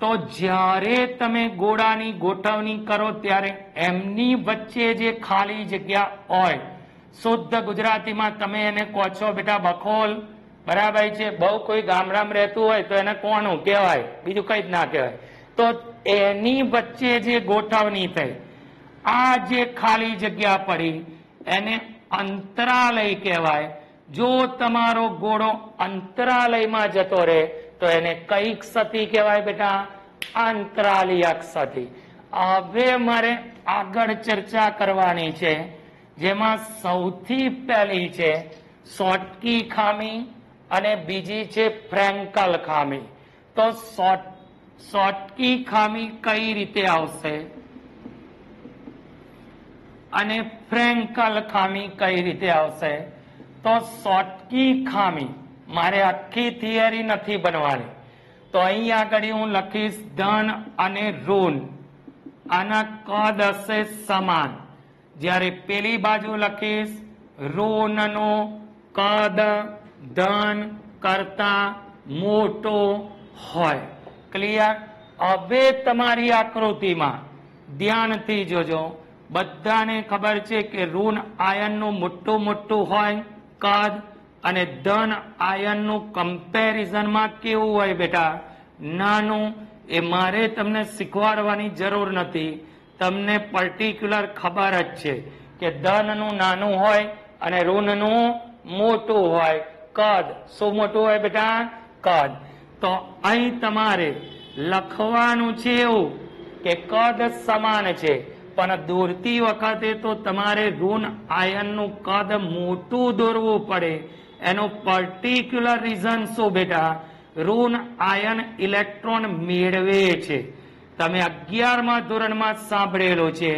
તો જ્યારે તમે ગોળાની ગોઠવણી કરો ત્યારે એમની વચ્ચે જે ખાલી જગ્યા હોય, શુદ્ધ ગુજરાતીમાં તમે એને કહો છો બેટા બખોલ, બરાબર છે. બહુ કોઈ ગામડામાં રહેતું હોય તો એને કોણું કહેવાય, બીજું કઈ જ ના કહેવાય. તો એની વચ્ચે જે ગોઠવણી થઈ, આ જે ખાલી જગ્યા પડી એને અંતરાલય કહેવાય. જો તમારો ગોળો અંતરાલયમાં જતો રહે તો એને કઈક સતી કહેવાય બેટા? અંતરાલિયક સતી. હવે મારે આગળ ચર્ચા કરવાની છે, જેમાં સૌથી પહેલી છે શોર્ટકી ખામી અને બીજી છે ફ્રેન્કલ ખામી. તો શોર્ટકી ખામી કઈ રીતે આવશે અને ફ્રેન્કલ ખામી કઈ રીતે આવશે? તો શોર્ટકી ખામી મારે આખી થિયરી નથી બનવાની, તો અહીં આગળ હું લખીશ ધન અને ઋણ. આના કદ હશે સમાન. જ્યારે પેલી બાજુ લખીશ ઋણનું કદ ધન કરતા મોટો હોય. ક્લિયર? હવે તમારી આકૃતિમાં ધ્યાનથી જોજો. બધાને ખબર છે કે ઋણ આયનનું મોટું મોટું હોય કદ, અને ધન આયનનું કમ્પેરિઝનમાં કેવું હોય બેટા? નાનું. એ મારે તમને શીખવાડવાની જરૂર નથી, તમને પર્ટિક્યુલર ખબર જ છે કે ધનનું નાનું હોય અને ઋણનું મોટું હોય. કદ શું મોટું હોય બેટા? કદ. તો અહીં તમારે લખવાનું છે એવું કે કદ સમાન છે, પણ દોરતી વખતે તો તમારે ઋણ આયનનું કદ મોટું દોરવું પડે. એનું પર્ટિક્યુલર રીઝન શું બેટા? ઋણ આયન ઇલેક્ટ્રોન મેળવે છે. તમે 11મા ધોરણમાં સાંભળેલું છે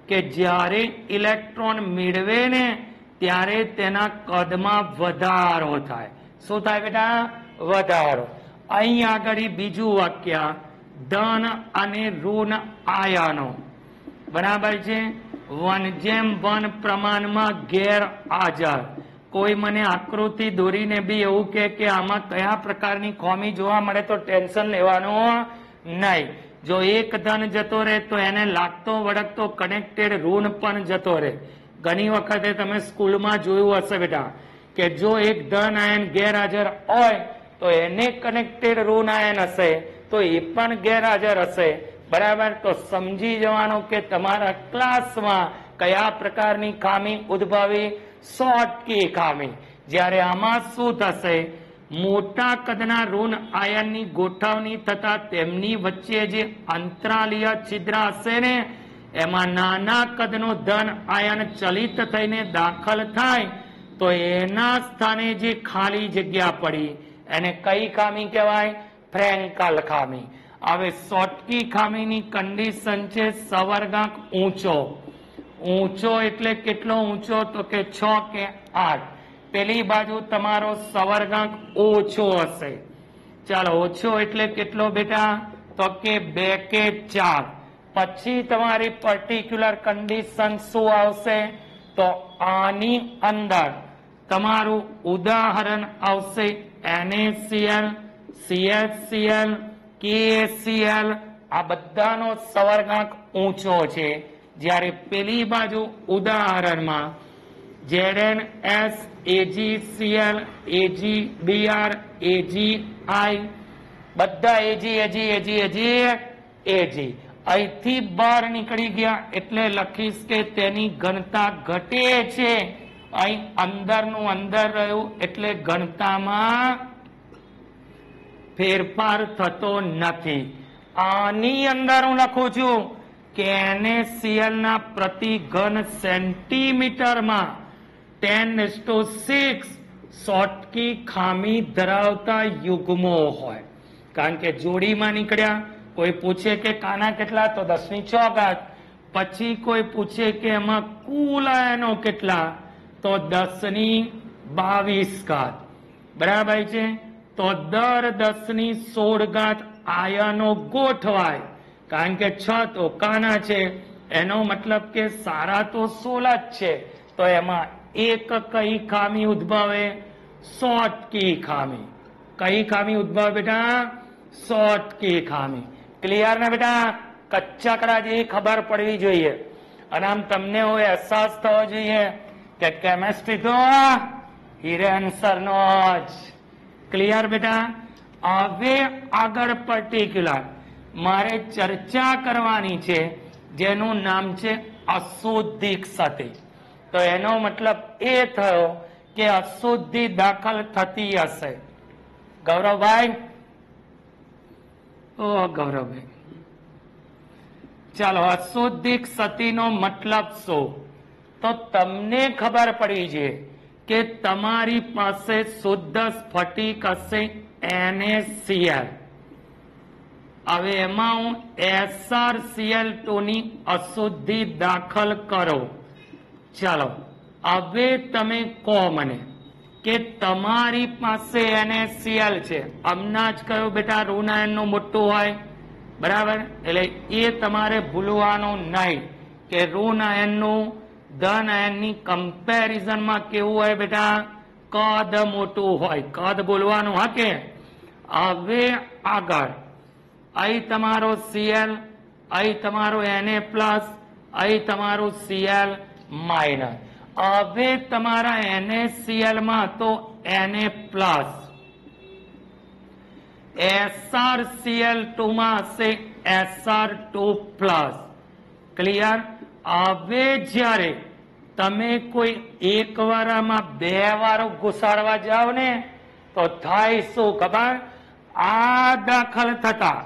કે જ્યારે ઇલેક્ટ્રોન મેળવે ને ત્યારે તેના કદમાં વધારો થાય. શું થાય બેટા? વધારો. અહીં આગળ બીજું વાક્ય ધન અને ઋણ આયનો, બરાબર છે, 1:1 પ્રમાણમાં ગેરહાજર. કોઈ મને આકૃતિ દોરીને બી એવું કે આમાં કયા પ્રકારની ખામી જોવા મળે તો ટેન્શન લેવાનું નહીં. જો એક ધન જતો રહે તો એને લાગતો વળગતો કનેક્ટેડ ઋણ પણ જતો રહે. ઘણી વખતે તમે સ્કૂલમાં જોયું હશે બેટા કે જો એક ધન આયન ગેરહાજર હોય તો એને કનેક્ટેડ ઋણ આયન હશે તો એ પણ ગેરહાજર હશે. બરાબર? તો સમજી જવાનું કે તમારા ક્લાસમાં કયા પ્રકારની ખામી ઉદ્ભવી? શોર્ટકી ખામી. જ્યારે આમાં શું થશે? મોટા કદના ઋણ આયનની ગોઠવણી થતા તેમની વચ્ચે જે અંતરાલીય છિદ્ર હશે ને, એમાં નાના કદનો ધન આયન ચલિત થઈને દાખલ થાય તો એના સ્થાને જે ખાલી જગ્યા પડી એને કઈ ખામી કહેવાય? ફ્રેન્કલ ખામી. હવે શોર્ટકી ખામીની કન્ડિશન છે સવર્ગાંક ઊંચો. ઊંચો એટલે કેટલો ઊંચો? તો કે 6 કે 8. પેલી બાજુ તમારો સવર્ગાંક ઓછો હશે. ચાલો, ઓછો એટલે કેટલો બેટા? તો કે 2 કે 4. પછી તમારી પર્ટિક્યુલર કન્ડિશન શું આવશે? તો આની અંદર તમારું ઉદાહરણ આવશે NaCl, CHCl, KCl આ બધાનો સવર્ગાંક ઊંચો છે, જ્યારે પેલી બાજુ ઉદાહરણમાં ZnS, AgCl, AgBr, AgI બધા Ag અહીંથી બહાર નીકળી ગયા એટલે લખીશ કે તેની ઘનતા ઘટે છે. અહીં અંદરનું અંદર રહ્યું એટલે ઘનતામાં ફેરફાર થતો નથી. આની અંદર હું લખું છું કે NaCl ના પ્રતિ ઘન સેન્ટીમીટરમાં 10:6 શોટકી ખામી ધરાવતા યુગ્મો હોય. કારણ કે જોડીમાં નીકળ્યા, કોઈ પૂછે કે કાના કેટલા તો 10⁶, પછી કોઈ પૂછે કે એમાં કુલ આયનો કેટલા તો 10⁻²². બરાબર છે. તો દર 10⁻16 આયનો ગોઠવાય. કારણ કે 6 તો કાના છે, એનો મતલબ કે સારા તો 16 જ છે. તો એમાં એક કઈ ખામી ઉદ્ભવે? શોટકી ખામી. કઈ ખામી ઉદ્ભવે બેટા? શોટકી ખામી. ક્લિયર ને બેટા? કચ્ચા કડા જેવી ખબર પડવી જોઈએ. અને આમ તમને એવો અહેસાસ થવો જોઈએ કે કેમેસ્ટ્રી તો હિરેન સરનો જ. ક્લિયર બેટા? હવે આગળ પર્ટિક્યુલર મારે ચર્ચા કરવાની છે જેનું નામ છે અશુદ્ધિ ક્ષતિ. તો એનો મતલબ એ થયો કે અશુદ્ધિ દાખલ થતી હશે. ગૌરવભાઈ, ઓ ગૌરવભાઈ, ચાલો અશુદ્ધિ ક્ષતિનો મતલબ શું? તો તમને ખબર પડી છે કે તમારી પાસે શુદ્ધ સ્ફટિક હશે NaCl. હવે એમાં હું SrCl2 ની અશુદ્ધિ દાખલ કરો. ચાલો હવે તમે કહો મને કે તમારી પાસે NaCl છે. હમણાં જ કહ્યું બેટા ઋણ આયનનું મોટું હોય. બરાબર? એટલે એ તમારે ભૂલવાનું નહીં કે ઋણ આયનનું ધન આયનની કમ્પેરિઝનમાં કેવું હોય બેટા? કદ મોટું હોય. કદ બોલવાનું હા કે? હવે આગળ અહીં તમારો Cl, અહીં તમારો Na+, અહીં તમારું Cl-. હવે તમારા NaCl માં તો Na+, SrCl2 માં હશે Sr2+. ક્લિયર? હવે જ્યારે તમે કોઈ એક વારમાં 2 વારો ઘુસાડવા જાવ ને તો થાય શું ખબર? આ દાખલ થતા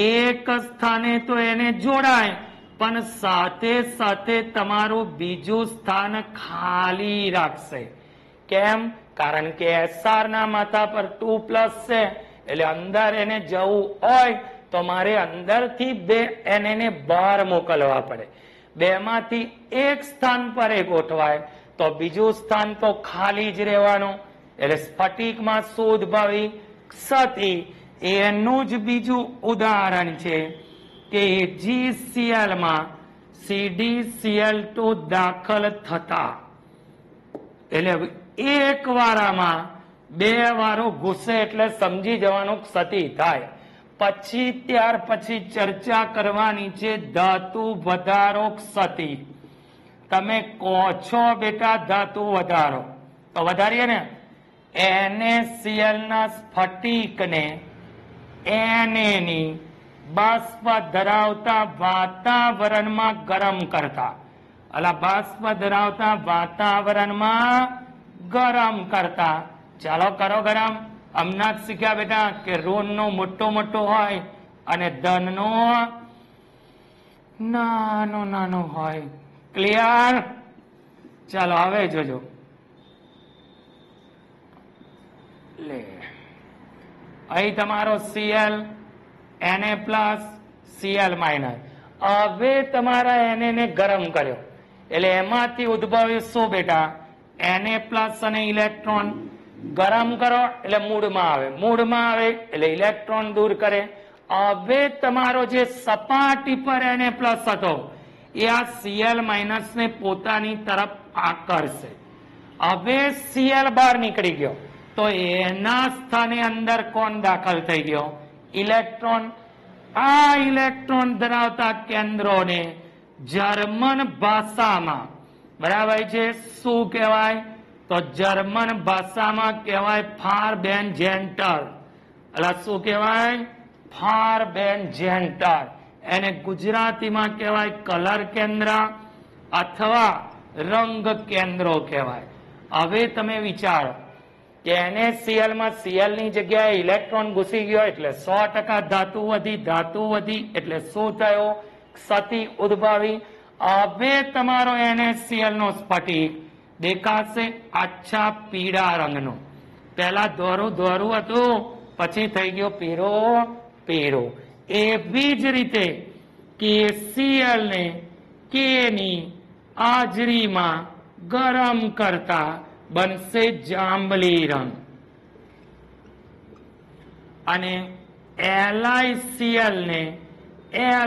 એક સ્થાને તો એને જોડાય, પણ સાથે સાથે તમારું બીજું સ્થાન ખાલી રાખશે. કેમ? કારણ કે SR ના માથા પર 2+ છે, એટલે અંદર એને જવું હોય તો મારે અંદરથી 2 એને બહાર મોકલવા પડે. 2 માંથી એક સ્થાન પર એ ગોઠવાય તો બીજું સ્થાન તો ખાલી જ રહેવાનું. એટલે સ્ફટિકમાં શું ઉદ્ભવી? ક્ષતિ. એનું જ બીજું ઉદાહરણ છે કે AgCl માં CdCl2 દાખલ થતા. એટલે એક વારામાં 2 વારો ઘૂસે એટલે સમજી જવાનું ક્ષતિ થાય. પછી ત્યાર પછી ચર્ચા કરવાની છે ધાતુ વધારો ક્ષતિ. તમે કહો છો બેટા ધાતુ વધારો, તો વધારીએ ને. NaCl ના સ્ફટિકને Na ની બાષ્પ ધરાવતા વાતાવરણમાં ગરમ કરતા. અલા બાષ્પ ધરાવતા વાતાવરણમાં ગરમ કરતા. ચાલો કરો ગરમ. હમણાં જ શીખ્યા બેટા કે ઋણનો મોટો મોટો હોય અને ધનનો નાનો નાનો હોય. ક્લિયર? ચાલો હવે જોજો. લે અહીં તમારો Cl, Na+, Cl-. હવે તમારા Na ને ગરમ કર્યો એટલે એમાંથી ઉદ્ભવ્યું શું બેટા? Na+ અને ઇલેક્ટ્રોન. ગરમ કરો એટલે મૂળમાં આવે, મૂળમાં આવે એટલે ઇલેક્ટ્રોન દૂર કરે. હવે તમારો જે સપાટી પર Na+ હતો એ આ Cl- ને પોતાની તરફ આકર્ષે. હવે Cl બહાર નીકળી ગયો તો તો એના સ્થાને અંદર કોણ દાખલ થઈ ગયો? ઇલેક્ટ્રોન. આ ઇલેક્ટ્રોન ધરાવતા કેન્દ્રોને જર્મન ભાષામાં, બરાબર છે, શું કહેવાય? તો જર્મન ભાષામાં કહેવાય ફારબેનજેન્ટર. એટલે શું કહેવાય? ફારબેનજેન્ટર. એને ગુજરાતીમાં કહેવાય કલર કેન્દ્ર અથવા રંગ કેન્દ્રો કહેવાય. હવે તમે વિચારો કે NaCl માં Cl ની જગ્યાએ ઇલેક્ટ્રોન ઘૂસી ગયો એટલે 100% ધાતુ વધી એટલે શું થયો? ક્ષતિ ઉદ્ભવી. હવે તમારો NaCl નો સ્ફટિક દેખાશે આછા પીળા રંગનો. પહેલા ધોરું હતું, પછી થઈ ગયો પીળો. એવી જ રીતે KCl ને K ની હાજરીમાં ગરમ કરતા બનશે જાંબલી રંગ, અને LiCl ને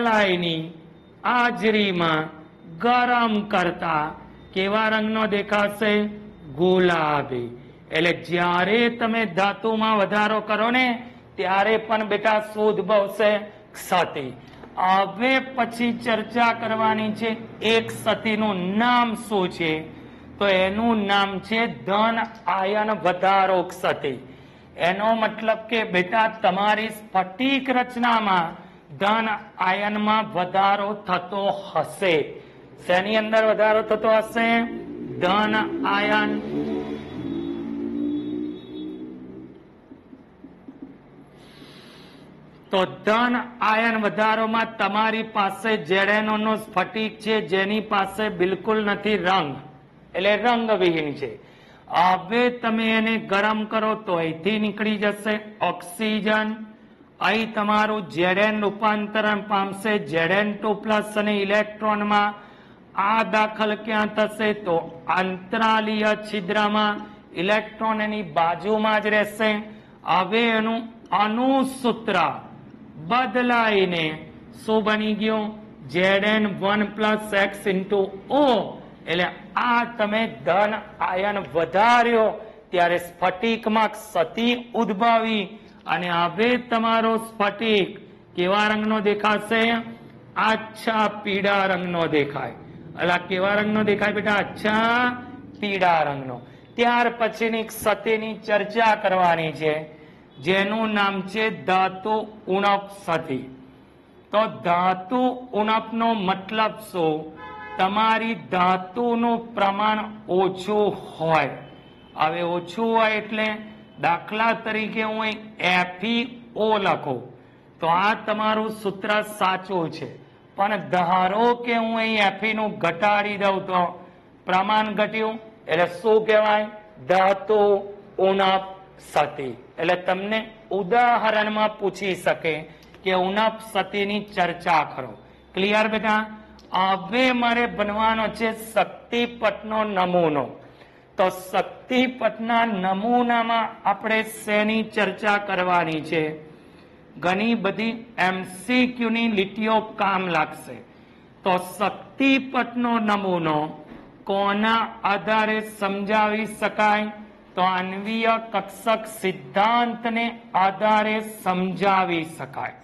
Li ની હાજરીમાં ગરમ કરતા કેવા રંગનો દેખાશે? ગુલાબી. એટલે જ્યારે તમે ધાતુમાં વધારો કરો ને ત્યારે પણ બેટા શું ઉદ્ભવશે? ક્ષતિ. હવે પછી ચર્ચા કરવાની છે એક ક્ષતિનું નામ શું છે? તો એનું નામ છે ધન આયન વધારો ક્ષતિ. એનો મતલબ કે બેટા તમારી સ્ફટિક રચનામાં ધન આયનમાં વધારો થતો હશે. શેની અંદર વધારો થતો હશે? ધન આયન. તો ધન આયન વધારોમાં તમારી પાસે ZnO નો સ્ફટિક છે જેની પાસે બિલકુલ નથી રંગ, એટલે રંગવિહીન છે. હવે તમે એને ગરમ કરો તો અહીંથી નીકળી જશે ઓક્સિજન. અહીં તમારું Zn રૂપાંતરણ પામશે Zn2+ અને ઇલેક્ટ્રોનમાં. આ દાખલ ક્યાં થશે? તો આંતરાલીય છિદ્રમાં. ઇલેક્ટ્રોન એની બાજુમાં જ રહેશે. હવે એનું અણુસૂત્ર બદલાઈને શું બની ગયું? Zn1+ x * O. એટલે આ તમે ધન આયન વધાર્યો ત્યારે સ્ફટિકમાં ક્ષતિ ઉદ્ભવી, અને હવે તમારો સ્ફટિક કેવા રંગનો દેખાશે? આછા પીળા રંગનો દેખાય. એટલે કેવા રંગનો દેખાય બેટા? આછા પીળા રંગનો. ત્યાર પછીની ક્ષતિની ચર્ચા કરવાની છે જેનું નામ છે ધાતુ ઉણપ ક્ષતિ. તો ધાતુ ઉણપનો મતલબ શું? તમારી ધાતુનું પ્રમાણ ઓછું હોય. હવે ઓછું હોય એટલે દાખલા તરીકે હું FeO લખું તો આ તમારું સૂત્ર સાચું છે, પણ ધારો કે હું અહીં Fe નું ઘટાડી દઉં તો પ્રમાણ ઘટ્યું, એટલે શું કહેવાય? ધાતુ ઉણપ ક્ષતિ. એટલે તમને ઉદાહરણમાં પૂછી શકે કે ઉણપ ક્ષતિની ચર્ચા કરો. ક્લિયર બેટા? હવે મારે બનવાનો છે શક્તિપથનો નમૂનો. તો શક્તિપથના નમૂનામાં આપણે શેની ચર્ચા કરવાની છે? ઘણી બધી MCQ ની લીટીઓ કામ લાગશે. તો શક્તિપથનો નમૂનો કોના આધારે સમજાવી શકાય? તો આણ્વીય કક્ષક સિદ્ધાંતને આધારે સમજાવી શકાય.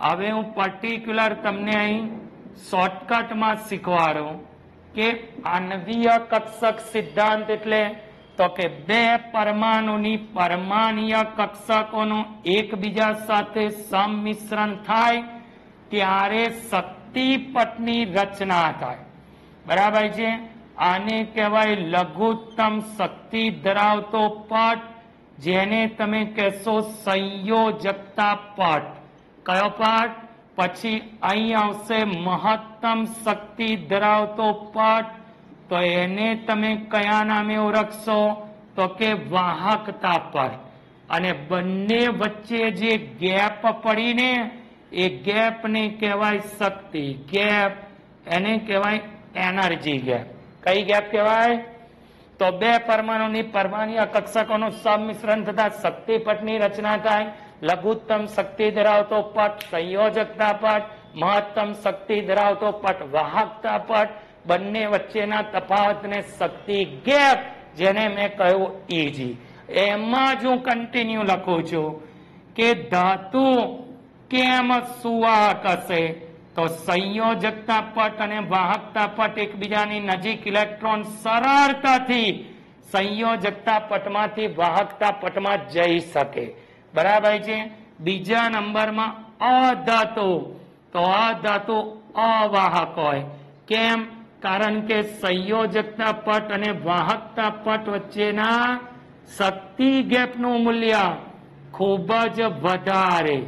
હવે હું પર્ટિક્યુલર તમને અહીં શોર્ટકટમાં શીખવાડું કે આણ્વીય કક્ષક સિદ્ધાંત એટલે તો કે બે પરમાણુની પરમાણ્વીય કક્ષકોનું એકબીજા સાથે સંમિશ્રણ થાય ત્યારે શક્તિપથની રચના થાય. બરાબર છે? આને કહેવાય લઘુત્તમ શક્તિ ધરાવતો પથ, જેને તમે કહેશો સંયોજકતા પથ. કયો પથ? પછી અહીં આવશે મહત્તમ શક્તિ ધરાવતો પથ, તો એને તમે કયા નામે ઓળખશો? તો કે વાહકતા પથ. અને બંને વચ્ચે જે ગેપ પડીને એ ગેપને કહેવાય શક્તિ ગેપ, એને કહેવાય એનર્જી ગેપ. કઈ ગેપ કહેવાય? તો બે પરમાણુની પરમાણ્વીય કક્ષકોનું સંમિશ્રણ થતા શક્તિપથની રચના થાય. લઘુત્તમ શક્તિ ધરાવતો પથ સંયોજકતા પથ, મહત્તમ શક્તિ ધરાવતો પથ વાહકતા પથ. બંને વચ્ચેના તફાવતને શક્તિ ગેપ, જેને મેં કહ્યું EG. એમાં જ હું કન્ટિન્યુ લખું છું કે ધાતુ કેમ સુવાહક હશે, તો સંયોજકતા પટ અને વાહકતા પટ એકબીજાની નજીક ઇલેક્ટ્રોન સરળતાથી સંયોજકતા પટમાંથી વાહકતા પટમાં જઈ શકે. બરાબર છે. બીજા નંબરમાં અધાતુ, તો અધાતુ અવાહક હોય. કેમ? કારણ કે સંયોજકતા પટ અને વાહકતા પટ વચ્ચેના શક્તિ ગેપનું મૂલ્ય ખૂબ જ વધારે,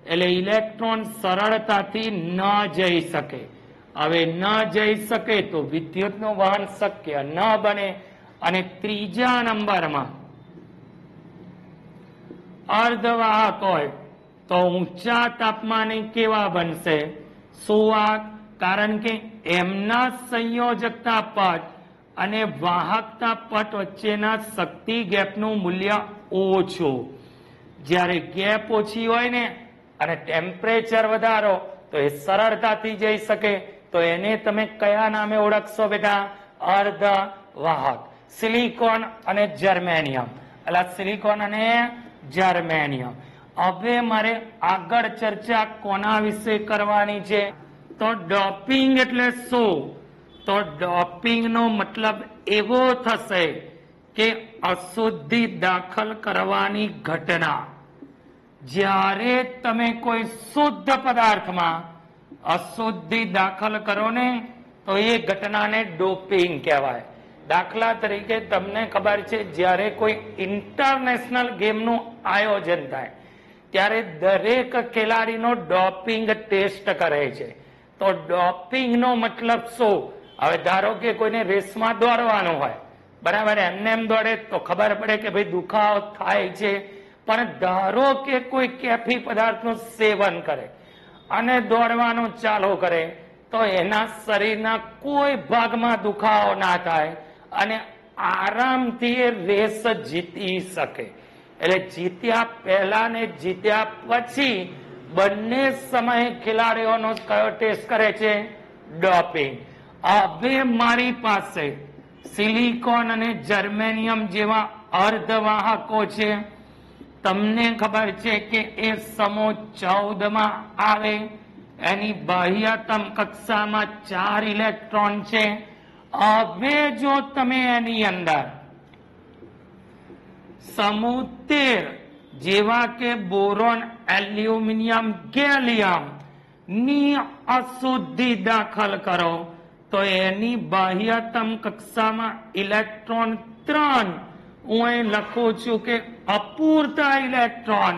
એટલે ઇલેક્ટ્રોન સરળતાથી ન જઈ શકે. હવે ન જઈ શકે તો વિદ્યુતનું વહન શક્ય ન બને. અને ત્રીજા નંબરમાં અર્ધવાહક હોય તો ઊંચા તાપમાને કેવા બનશે? સુવાહક. કારણ કે એમના સંયોજકતા પટ અને વાહકતા પટ વચ્ચેના શક્તિ ગેપનું મૂલ્ય ઓછું. જ્યારે ગેપ ઓછી હોય ને અને ટેમ્પરેચર વધારો તો એ સરળતાથી જઈ શકે. તો એને તમે કયા નામે ઓળખશો બેટા? અર્ધવાહક. સિલિકોન અને જર્મેનિયમ, એટલે સિલિકોન અને જર્મેનિયમ. હવે મારે આગળ ચર્ચા કોના વિશે કરવાની છે? તો ડોપિંગ એટલે શું? તો ડોપિંગ નો મતલબ એવો થશે કે અશુદ્ધિ દાખલ કરવાની ઘટના. જ્યારે તમે કોઈ શુદ્ધ પદાર્થમાં અશુદ્ધિ દાખલ કરો ને તો એ ઘટનાને ડોપિંગ કહેવાય. દાખલા તરીકે તમને ખબર છે, જ્યારે કોઈ ઇન્ટરનેશનલ ગેમનું આયોજન થાય ત્યારે દરેક ખેલાડીનો ડોપિંગ ટેસ્ટ કરે છે. તો ડોપિંગ નો મતલબ શું? હવે ધારો કે કોઈને રેસમાં દોડવાનું હોય, બરાબર, એમને એમ દોડે તો ખબર પડે કે ભાઈ દુખાવો થાય છે. પણ ધારો કે કોઈ કેફી પદાર્થનું સેવન કરે અને દોડવાનું ચાલુ કરે તો એના શરીરના કોઈ ભાગમાં દુખાવો ના થાય અને આરામથી એ રેસ જીતી શકે. એટલે જીત્યા પહેલા ને જીત્યા પછી બંને સમયે ખેલાડીઓનો કયો ટેસ્ટ કરે છે? ડોપિંગ. હવે મારી પાસે સિલિકોન અને જર્મેનિયમ જેવા અર્ધવાહકો છે. તમને ખબર છે કે એ સમૂહ 14 માં આવે. એની બાહ્યતમ કક્ષામાં 4 ઇલેક્ટ્રોન છે. હવે જો તમે એની અંદર સમૂહ 13 જેવા કે બોરોન, એલ્યુમિનિયમ, ગેલિયમ ની અશુદ્ધિ દાખલ કરો તો એની બાહ્યતમ કક્ષામાં ઇલેક્ટ્રોન 3, હું અહીં લખું છું કે અપૂરતા ઇલેક્ટ્રોન,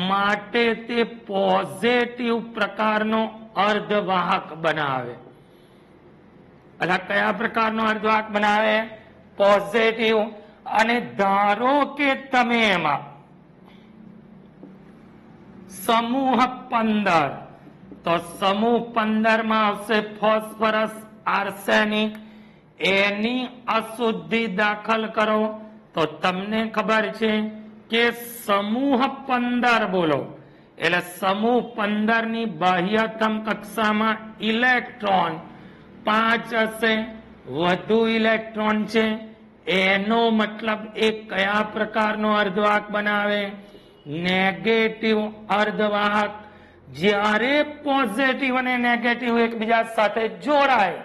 માટે તે પોઝિટિવ પ્રકારનો અર્ધવાહક બનાવે. એટલે કયા પ્રકારનો અર્ધવાહક બનાવે? પોઝિટિવ. અને ધારો કે તમે એમાં સમૂહ 15, તો સમૂહ 15 માં આવશે ફોસ્ફરસ, આર્સેનિક. એની અશુદ્ધિ દાખલ કરો તો તમને ખબર છે કે સમૂહ 15 બોલો એટલે સમૂહ 15 ની બાહ્યતમ કક્ષામાં ઇલેક્ટ્રોન 5 હશે. વધુ ઇલેક્ટ્રોન છે એનો મતલબ એ કયા પ્રકારનો અર્ધવાહક બનાવે? નેગેટિવ અર્ધવાહક. જ્યારે પોઝિટિવ અને નેગેટિવ એકબીજા સાથે જોડાય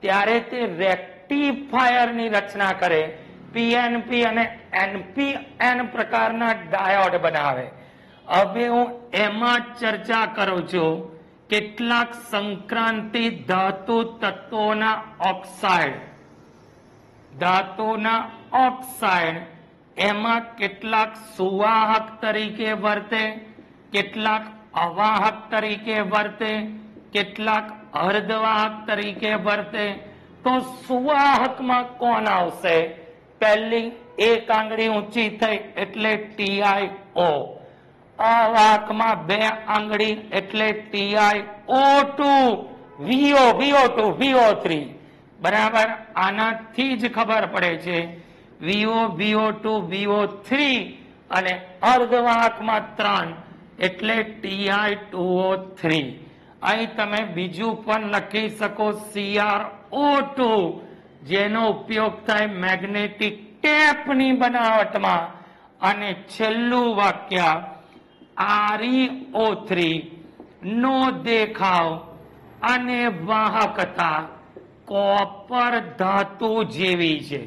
ત્યારે તે રેક્ટિફાયરની રચના કરે. પીએનપી અને એનપીએન પ્રકારના ડાયોડ બનાવે. હવે હું એમાં ચર્ચા કરું છું કેટલાક સંક્રાંતિ ધાતુ તત્વોના ઓક્સાઇડ. ધાતુના ઓક્સાઇડ એમાં કેટલાક સુવાહક તરીકે વર્તે, કેટલાક અવાહક તરીકે વર્તે, કેટલાક અર્ધવાહક તરીકે વર્તે. તો સુવાહકમાં કોણ આવશે? પહેલી એક આંગળી ઊંચી થઈ એટલે TiO. અવાહકમાં 2 આંગળી એટલે TiO2, VO2, VO3. બરાબર, આનાથી જ ખબર પડે છે VO, VO2, VO3. અને અર્ધવાહકમાં 3 એટલે Ti2O3. અહીં તમે બીજું પણ લખી શકો CrO2, જેનો ઉપયોગ થાય મેગ્નેટિક ટેપની બનાવટમાં અને છેલ્લું વાક્ય ReO3 નો દેખાવ અને વાહકતા કોપર ધાતુ જેવી છે.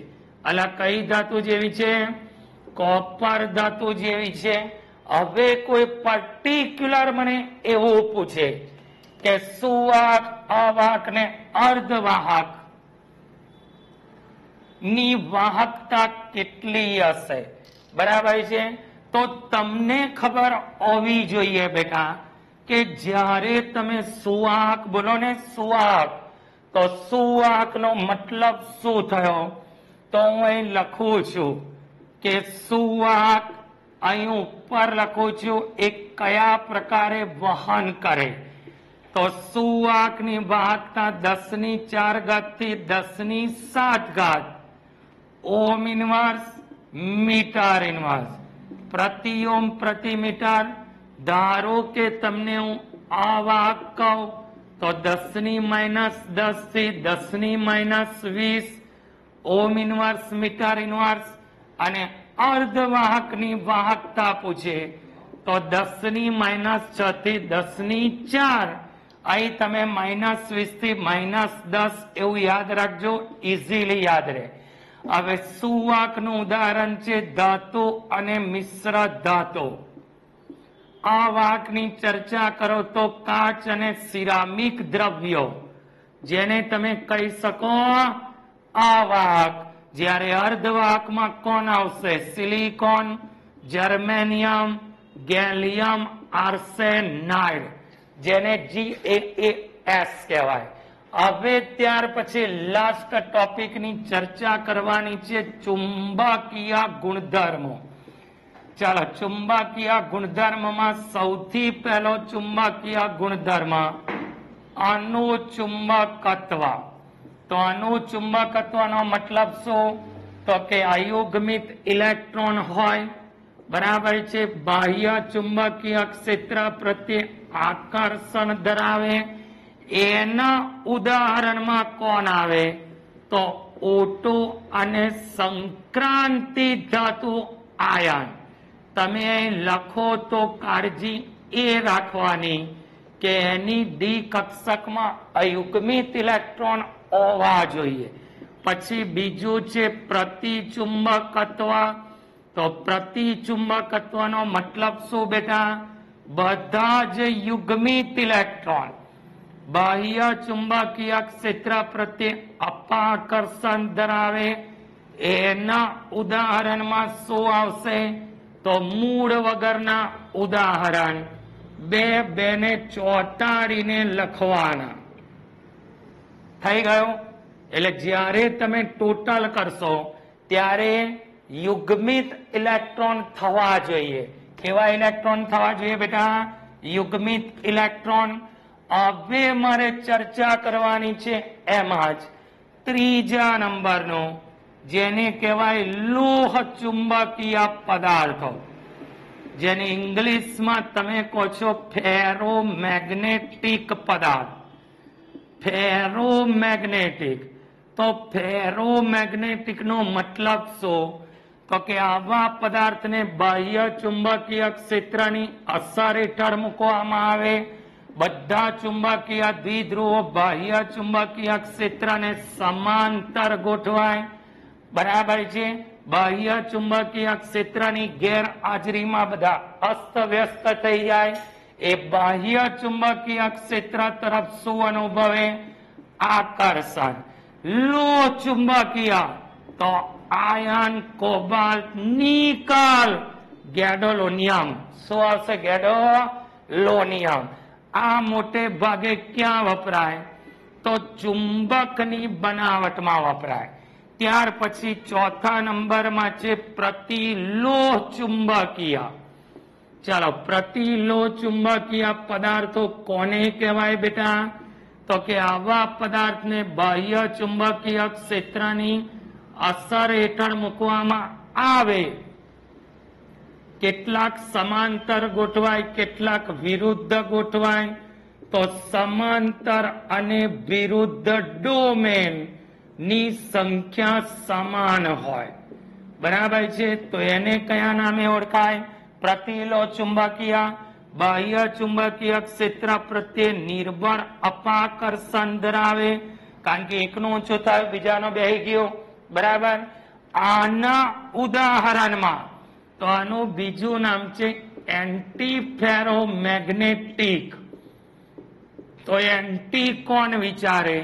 અલા કઈ ધાતુ જેવી છે? કોપર ધાતુ જેવી છે. હવે કોઈ પર્ટિક્યુલર મને એવું પૂછે કે સુવાહક, અવાહક ને અર્ધવાહક ની વાહકતા કેટલી હશે, બરાબર છે? તો તમને ખબર હોવી જોઈએ બેટા કે જ્યારે તમે સુવાહક બોલો ને, સુવાહક, તો સુવાહક નો મતલબ શું થયો? તો હું અહીં લખું છું કે સુવાહક, અહીં ઉપર લખું છું એ કયા પ્રકારે વહન કરે. તો સુવાહકની વાહકતા 10⁴ થી 10⁷ ઓમ ઇન્વર્સ મીટર ઇન્વર્સ પ્રતિ ઓમ પ્રતિ મીટર. ધારો કે તમને હું અવાહક કહું તો 10⁻10 થી 10⁻20 ઓમ ઇન્વર્સ મીટર ઇન્વર્સ. અને અર્ધવાહકની વાહકતા પૂછે તો 10⁻6 થી 10⁴. અહીં તમે -20 થી -10 એવું યાદ રાખજો, ઇઝીલી યાદ રહે. હવે સુવાહકનું ઉદાહરણ છે ધાતુ અને મિશ્ર ધાતુ. અવાહકની ચર્ચા કરો તો કાચ અને સિરામિક દ્રવ્યો, જેને તમે કહી શકો અવાહક. જ્યારે અર્ધવાહકમાં કોણ આવશે? સિલિકોન, જર્મેનિયમ, ગેલિયમ આર્સેનાઇડ, જેને GaAs કહેવાય. હવે ત્યાર પછી લાસ્ટ ટોપિકની ચર્ચા કરવાની છે ચુંબકીય ગુણધર્મો. ચાલો, ચુંબકીય ગુણધર્મમાં સૌથી પહેલો ચુંબકીય ગુણધર્મ અનુચુંબકત્વ. તો અનુચુંબકત્વનો મતલબ શું? તો કે અયુગ્મિત ઇલેક્ટ્રોન હોય, બરાબર છે, બાહ્ય ચુંબકીય ક્ષેત્ર પ્રત્યે આકર્ષણ ધરાવે. એના ઉદાહરણમાં કોણ આવે? તો O2 અને સંક્રાંતિ ધાતુ આયન. તમે અહીં લખો તો કાળજી એ રાખવાની કે એની ડી કક્ષકમાં અયુગ્મિત ઇલેક્ટ્રોન હોવા જોઈએ. પછી બીજું છે પ્રતિચુંબકત્વ. તો પ્રતિચુંબકત્વનો મતલબ શું બેટા? બધા જ યુગ્મિત ઇલેક્ટ્રોન બાહ્ય ચુંબકીય ક્ષેત્ર પ્રત્યે અપાકર્ષણ ધરાવે. એના ઉદાહરણમાં શું આવશે? તો મૂળ વગરના ઉદાહરણ. બે ને ચોંટાડીને લખવાના. થઈ ગયું? એટલે જ્યારે તમે ટોટલ કરશો ત્યારે યુગ્મિત ઇલેક્ટ્રોન થવા જોઈએ. કેવા ઇલેક્ટ્રોન થવા જોઈએ બેટા? યુગ્મિત ઇલેક્ટ્રોન. હવે મારે ચર્ચા કરવાની છે એમાં જ ત્રીજા નંબરનો, જેને કહેવાય લોહ ચુંબકીય પદાર્થો, જેને ઇંગ્લિશમાં તમે કહો છો ફેરોમેગ્નેટિક પદાર્થ. ફેરોમેગ્નેટિક. તો ફેરોમેગ્નેટિક નો મતલબ શું? તો કે આવા પદાર્થને બાહ્ય ચુંબકીય ક્ષેત્રની અસર હેઠળ મૂકવામાં આવે. બધા ચુંબકીય દ્વિધ્રુવો બાહ્ય ચુંબકીય ક્ષેત્રને સમાંતર ગોઠવાય, બરાબર છે. બાહ્ય ચુંબકીય ક્ષેત્રની ગેરહાજરીમાં બધા અસ્તવ્યસ્ત થઈ જાય. એ બાહ્ય ચુંબકીય ક્ષેત્ર તરફ શું અનુભવે? આકર્ષણ. લો ચુંબકીય તો આયન, કોબાલ્ટ, નિકલ, ગેડોલોનિયમ. શું આવશે? ગેડોલોનિયમ. આ મોટે ભાગે ક્યાં વપરાય? તો ચુંબકની બનાવટમાં વપરાય. ત્યાર પછી ચોથા નંબરમાં છે પ્રતિલોહ ચુંબકીય. ચાલો, પ્રતિલોહ ચુંબકીય પદાર્થો કોને કહેવાય બેટા? તો કે આવા પદાર્થને બાહ્ય ચુંબકીય ક્ષેત્રની અસર હેઠળ મૂકવામાં આવે. કેટલાક સમાંતર ગોઠવાય, કેટલાક વિરુદ્ધ ગોઠવાય. તો સમાંતર અને વિરુદ્ધ ડોમેન ની સંખ્યા સમાન હોય, બરાબર છે, તો એને કયા નામે ઓળખાય? પ્રતિલો ચુંબકીય. બાહ્ય ચુંબકીય ક્ષેત્ર પ્રત્યે નિર્બળ અપાકર્ષણ ધરાવે, કારણ કે એકનું ઓછું થયું, બીજાનો બેહી ગયો. બરાબર. આના ઉદાહરણમાં તો આનું બીજું નામ છે એન્ટીફેરોમેગ્નેટિક. તો એન્ટી કોણ વિચારે?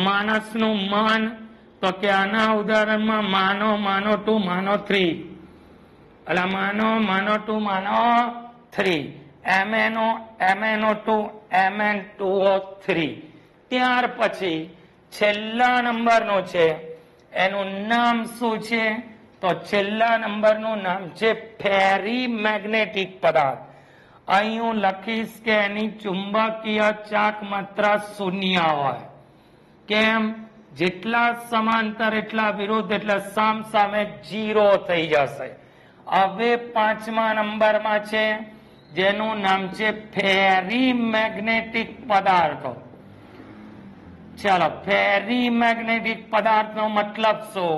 માણસનું મન. તો કે આના ઉદાહરણમાં માનો, માનો 2, માનો 3, એટલે માનો 2, માનો 3, MnO, MnO2, Mn2O3. ત્યાર પછી છેલ્લા નંબરનો છે, એનું નામ શું છે? તો છેલ્લા નંબરનું નામ છે ફેરીમેગ્નેટિક પદાર્થ. અહીં હું લખીશ કે એની ચુંબકીય ચાક માત્રા શૂન્ય હોય. કેમ? જેટલા સમાંતર એટલા વિરુદ્ધ, એટલે સામ સામે 0 થઈ જશે. હવે 5મા નંબરમાં છે જેનું નામ છે ફેરીમેગ્નેટિક પદાર્થો. ચાલો, ફેરીમેગ્નેટિક પદાર્થનો મતલબ શું?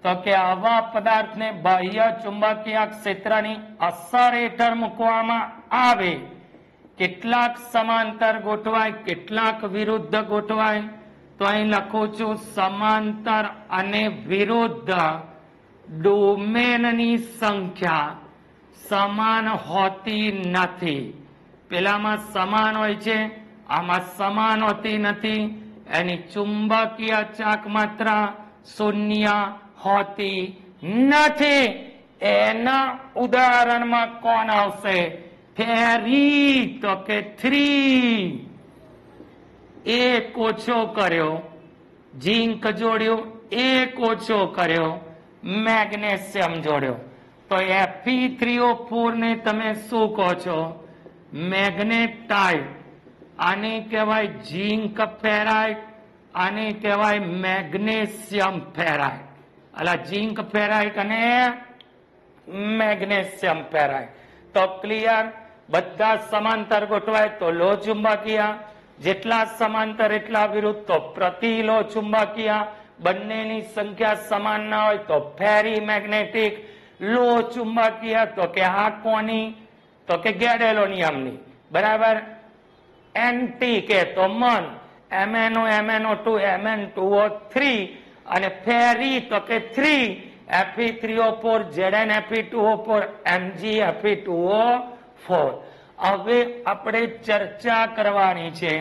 તો કે આવા પદાર્થને બાહ્ય ચુંબકીય ક્ષેત્રની અસર હેઠળ મૂકવામાં આવે. કેટલાક સમાંતર ગોઠવાય, કેટલાક વિરુદ્ધ ગોઠવાય. તો અહીં લખું છું સમાંતર અને વિરુદ્ધ ડોમેનની સંખ્યા સમાન હોતી નથી. પેલામાં સમાન હોય છે, આમાં સમાન હોતી નથી. એની ચુંબકીય ચાક માત્રા શૂન્ય હોતી નથી. એના ઉદાહરણમાં કોણ આવશે? ફેરી. તો કે 3. એક ઓછો કર્યો, ઝીંક જોડ્યો, એક ઓછો કર્યો, મેગ્નેશિયમ જોડ્યો. તો Fe3O4 ને તમે શું કહો છો? મેગ્નેટાઇટ. આને કહેવાય ઝીંક ફેરાઇટ, આને કહેવાય મેગ્નેશિયમ ફેરાઇટ. એટલે ઝીંક ફેરાઇટ અને મેગ્નેશિયમ ફેરાઇટ. તો ક્લિયર? બધા સમાંતર ગોઠવાય તો લો ચુંબકીય, જેટલા સમાંતર એટલા વિરુદ્ધ તો પ્રતિલો ચુંબકીય. બંનેની સંખ્યા સમાન ના હોય તો ફેરીમેગ્નેટિક. લો ચુંબકીય તો કે આ કોની? તો કે ગેડેલોનિયમની. બરાબર. એન્ટી કે તો મન, MnO, MnO2, Mn2O3. અને ફેરી તો કે 3, Fe3O4, Zn Fe2O4, Mg Fe2O4. હવે આપણે ચર્ચા કરવાની છે,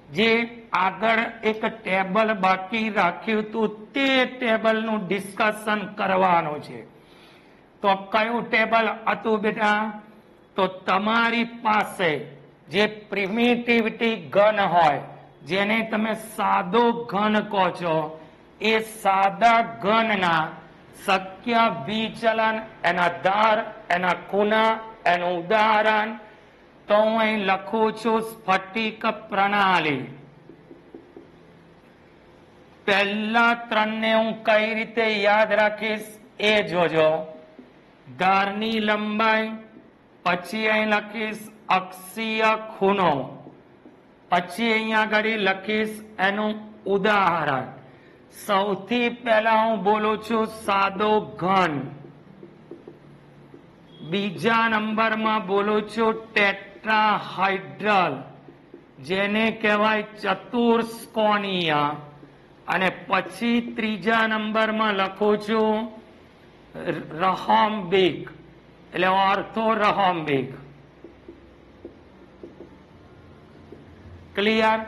જે આગળ એક ટેબલ બાકી રાખ્યું હતું તે ટેબલનું ડિસ્કશન કરવાનું છે. તો કયું ટેબલ હતું બેટા? તો તમારી પાસે જે પ્રિમિટિવિટી ઘન હોય, જેને તમે સાદો ઘન કહો છો, એ સાદા ઘનના શક્ય વિચલન, એના ધાર, એના ખૂણા, એનું ઉદાહરણ. તો હું અહીં લખું છું સ્ફટિક પ્રણાલી. પહેલા 3ને હું કઈ રીતે યાદ રાખીશ એ જોજો. ધારની લંબાઈ, પછી અહીં લખીશ અક્ષીય ખૂણો, પછી અહીંયા આગળ લખીશ એનું ઉદાહરણ. સૌથી પહેલા હું બોલું છું સાદો ઘન. બીજા નંબરમાં બોલું છું ટેટ્રાહાઇડ્રલ, જેને કહેવાય ચતુષ્કોણીય. અને પછી ત્રીજા નંબરમાં લખું છું રહોમ્બિક, એટલે ઓર્થોરહોમ્બિક. ક્લિયર?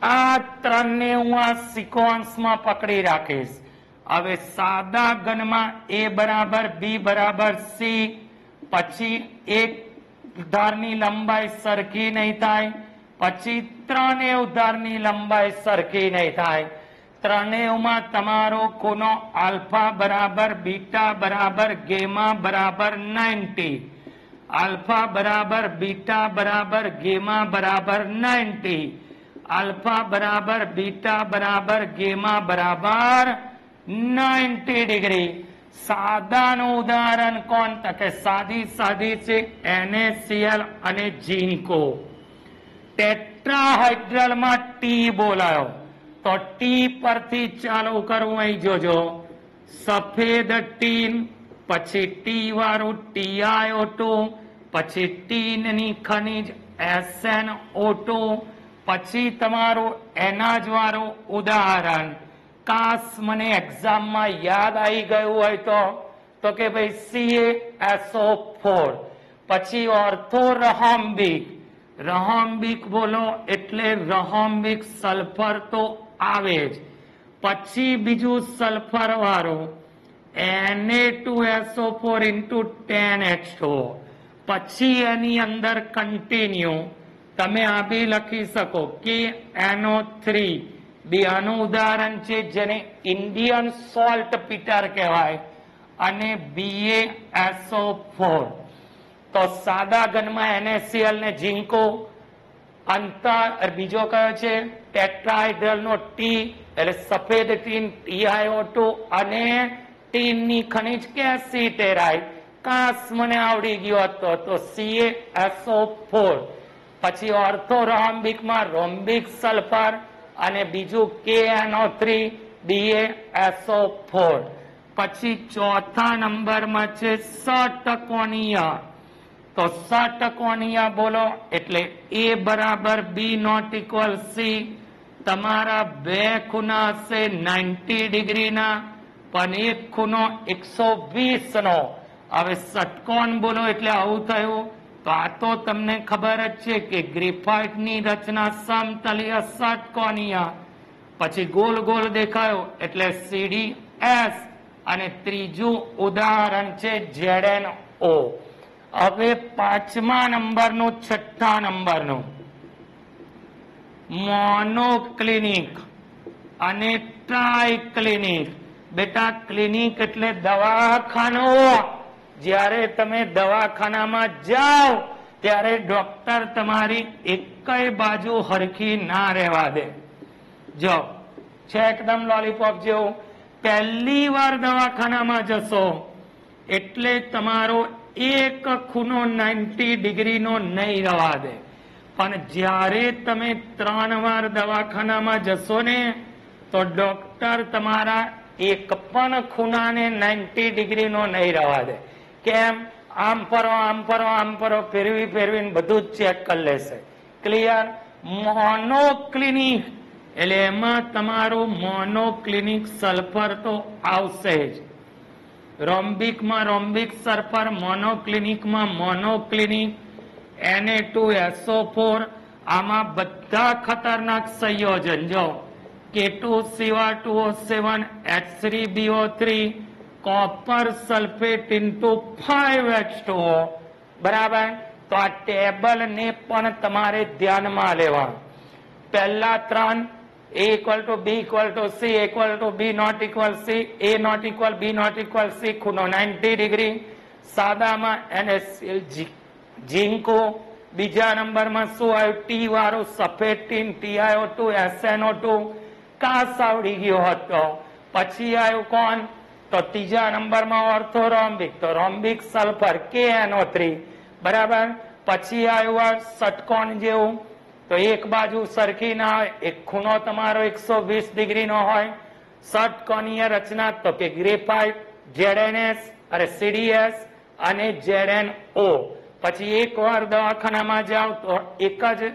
આ 3ને હું આ સિક્વન્સમાં પકડી રાખીશ. હવે સાદા ઘનમાં A બરાબર B બરાબર C, પછી એક ધારની લંબાઈ સરખી નહીં થાય, પછી 3 ધારની લંબાઈ સરખી નહીં થાય. 3માં તમારો ખૂણો આલ્ફા બરાબર બીટા બરાબર ગેમા બરાબર 90, આલ્ફા બરાબર બીટા બરાબર ગેમા બરાબર 90, આલ્ફા બરાબર બીટા બરાબર ગેમા બરાબર 90 ડિગ્રી. સાદાનું ઉદાહરણ કોણ? તો કે સાદી છે NaCl અને ઝીંકો. ટેટ્રાહાઇડ્રલમાં T બોલાયો, તો T પરથી ચાલુ કરવું. અહીં જોજો, સફેદ ટીન, પછી ટી વાળું TiO2, પછી ટીનની ખનિજ SnO2, પછી તમારું એના જ વાળું ઉદાહરણ કાશ મને એક્ઝામમાં યાદ આવી ગયું હોય તો કે ભાઈ CaSO4. પછી ઓર્થોરહોમ્બિક, રહોમ્બિક બોલો એટલે રહોમ્બિક સલ્ફર તો આવે જ. પછી બીજું સલ્ફર વાળું Na2SO4 into 10H2O. પછી એની અંદર કન્ટિન્યુ તમે આ બી લખી શકો કે NO3 બી આનું ઉદાહરણ છે જેને ઇન્ડિયન સોલ્ટ પીટર કહેવાય, અને BaSO4. તો સાદા ઘનમાં NaCl ને ઝીંકો, અંતર બીજો કયો છે ટેટ્રાહાઇડ્રલ નો ટી એટલે સફેદ ટીન TiO2, અને ટીનની ખનિજ કેસીટેરાઇડ. કાશ મને આવડી ગયો હતો તો CaSO4. પછી ઓર્થોરોમ્બિકમાં રોમ્બિક સલ્ફર અને બીજું KNO3 BaSO4. પછી ચોથા નંબરમાં છે ષટકોણીય. તો ષટકોણીય બોલો એટલે A બરાબર B નોટ ઇક્વલ C. તમારા બે ખૂણા હશે 90 ડિગ્રીના, પણ એક ખૂણો 120 નો. હવે ષટકોણ બોલો એટલે આવું થયું. તો આ તો તમને ખબર જ છે કે ગ્રેફાઇટની રચના સમતલીય ષટકોણીય. પછી ગોલ ગોલ દેખાયો એટલે CdS, અને ત્રીજું ઉદાહરણ છે ZnO. હવે પાંચમા નંબરનું, છઠ્ઠા નંબરનું મોનોક્લિનિક અને ટ્રાયક્લિનિક. બેટા ક્લિનિક એટલે દવાખાનું. જ્યારે તમે દવાખાનામાં જાઓ ત્યારે ડોક્ટર તમારી એકય બાજુ હરખી ના રહેવા દે. જો છે એકદમ લોલીપોપ જેવું. પહેલી વાર દવાખાનામાં જશો એટલે તમારો એક ખૂણો 90 ડિગ્રીનો નહીં રહેવા દે, પણ જ્યારે તમે 3 વાર દવાખાનામાં જશો ને તો ડોક્ટર તમારા એક પણ ખૂણાને 90 ડિગ્રીનો નહીં રહેવા દે. કેમ? આમ ફરો આમ ફરો આમ ફરો, ફેરવી ફેરવીને બધું જ ચેક કરી લેશે. ક્લિયર? મોનોક્લિનિક એટલે એમાં તમારું મોનોક્લિનિક સલ્ફર તો આવશે જ. રોમ્બિકમાં રોમ્બિક સલ્ફર, મોનોક્લિનિકમાં મોનોક્લિનિક, Na2SO4. આમાં બધા ખતરનાક સંયોજન જો K2Cr2O7 H3BO3 copper sulphate into 5H2O. બરાબર? તો આ ટેબલ ને પણ તમારે ધ્યાનમાં લેવા. પહેલા 3 A equal to B equal to C equal to B not equal C, A not equal B not equal C, ખૂણો 90 ડિગ્રી. સાદામાં NaCl ઝીંકો. બીજા નંબરમાં શું આવ્યું? ટી વાળું સફેદ ટીન TiO2 SnO2. કાશ આવડી ગયો હતો. પછી આવ્યું કોણ? તો ત્રીજા નંબરમાં ઓર્થોરોમ્બિક, તો રોમ્બિક સલ્ફર KNO3. બરાબર? પછી આવ્યું આ ષટકોણ જેવું. તો એક બાજુ સરખી ના હોય, એક ખૂણો તમારો 120 ડિગ્રીનો હોય. ષટકોણીય રચના તો કે ગ્રેફાઇટ, ZnS અને CdS અને ZnO. પછી એક વાર દવાખાનામાં જાવ તો એક જ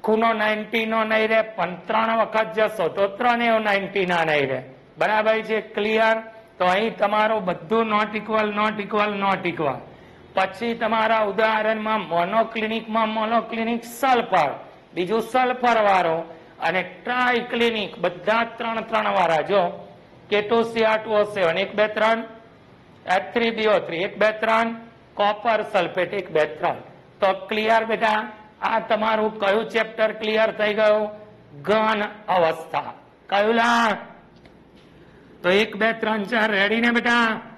ખૂણો 90 નો નહીં રહે, પણ 3 વખત જશો તો 3 90 ના નહીં રહે. બરાબર છે? ક્લિયર? તો અહીં તમારું બધું not equal not equal not equal. પછી તમારા ઉદાહરણમાં મોનોક્લિનિકમાં મોનોક્લિનિક સલ્ફર, બીજું સલ્ફર વાળો, અને ટ્રાયક્લિનિક બધા 3 વાળા. જો K2Cr2O7 1 2 3, H3BO3 1 2 3, કોપર સલ્ફેટ 1 2 3. તો ક્લિયર બેટા? આ તમારું કયું ચેપ્ટર ક્લિયર થઈ ગયું? ઘન અવસ્થા. કયું લા? તો 1 2 3 4 રેડી ને બેટા?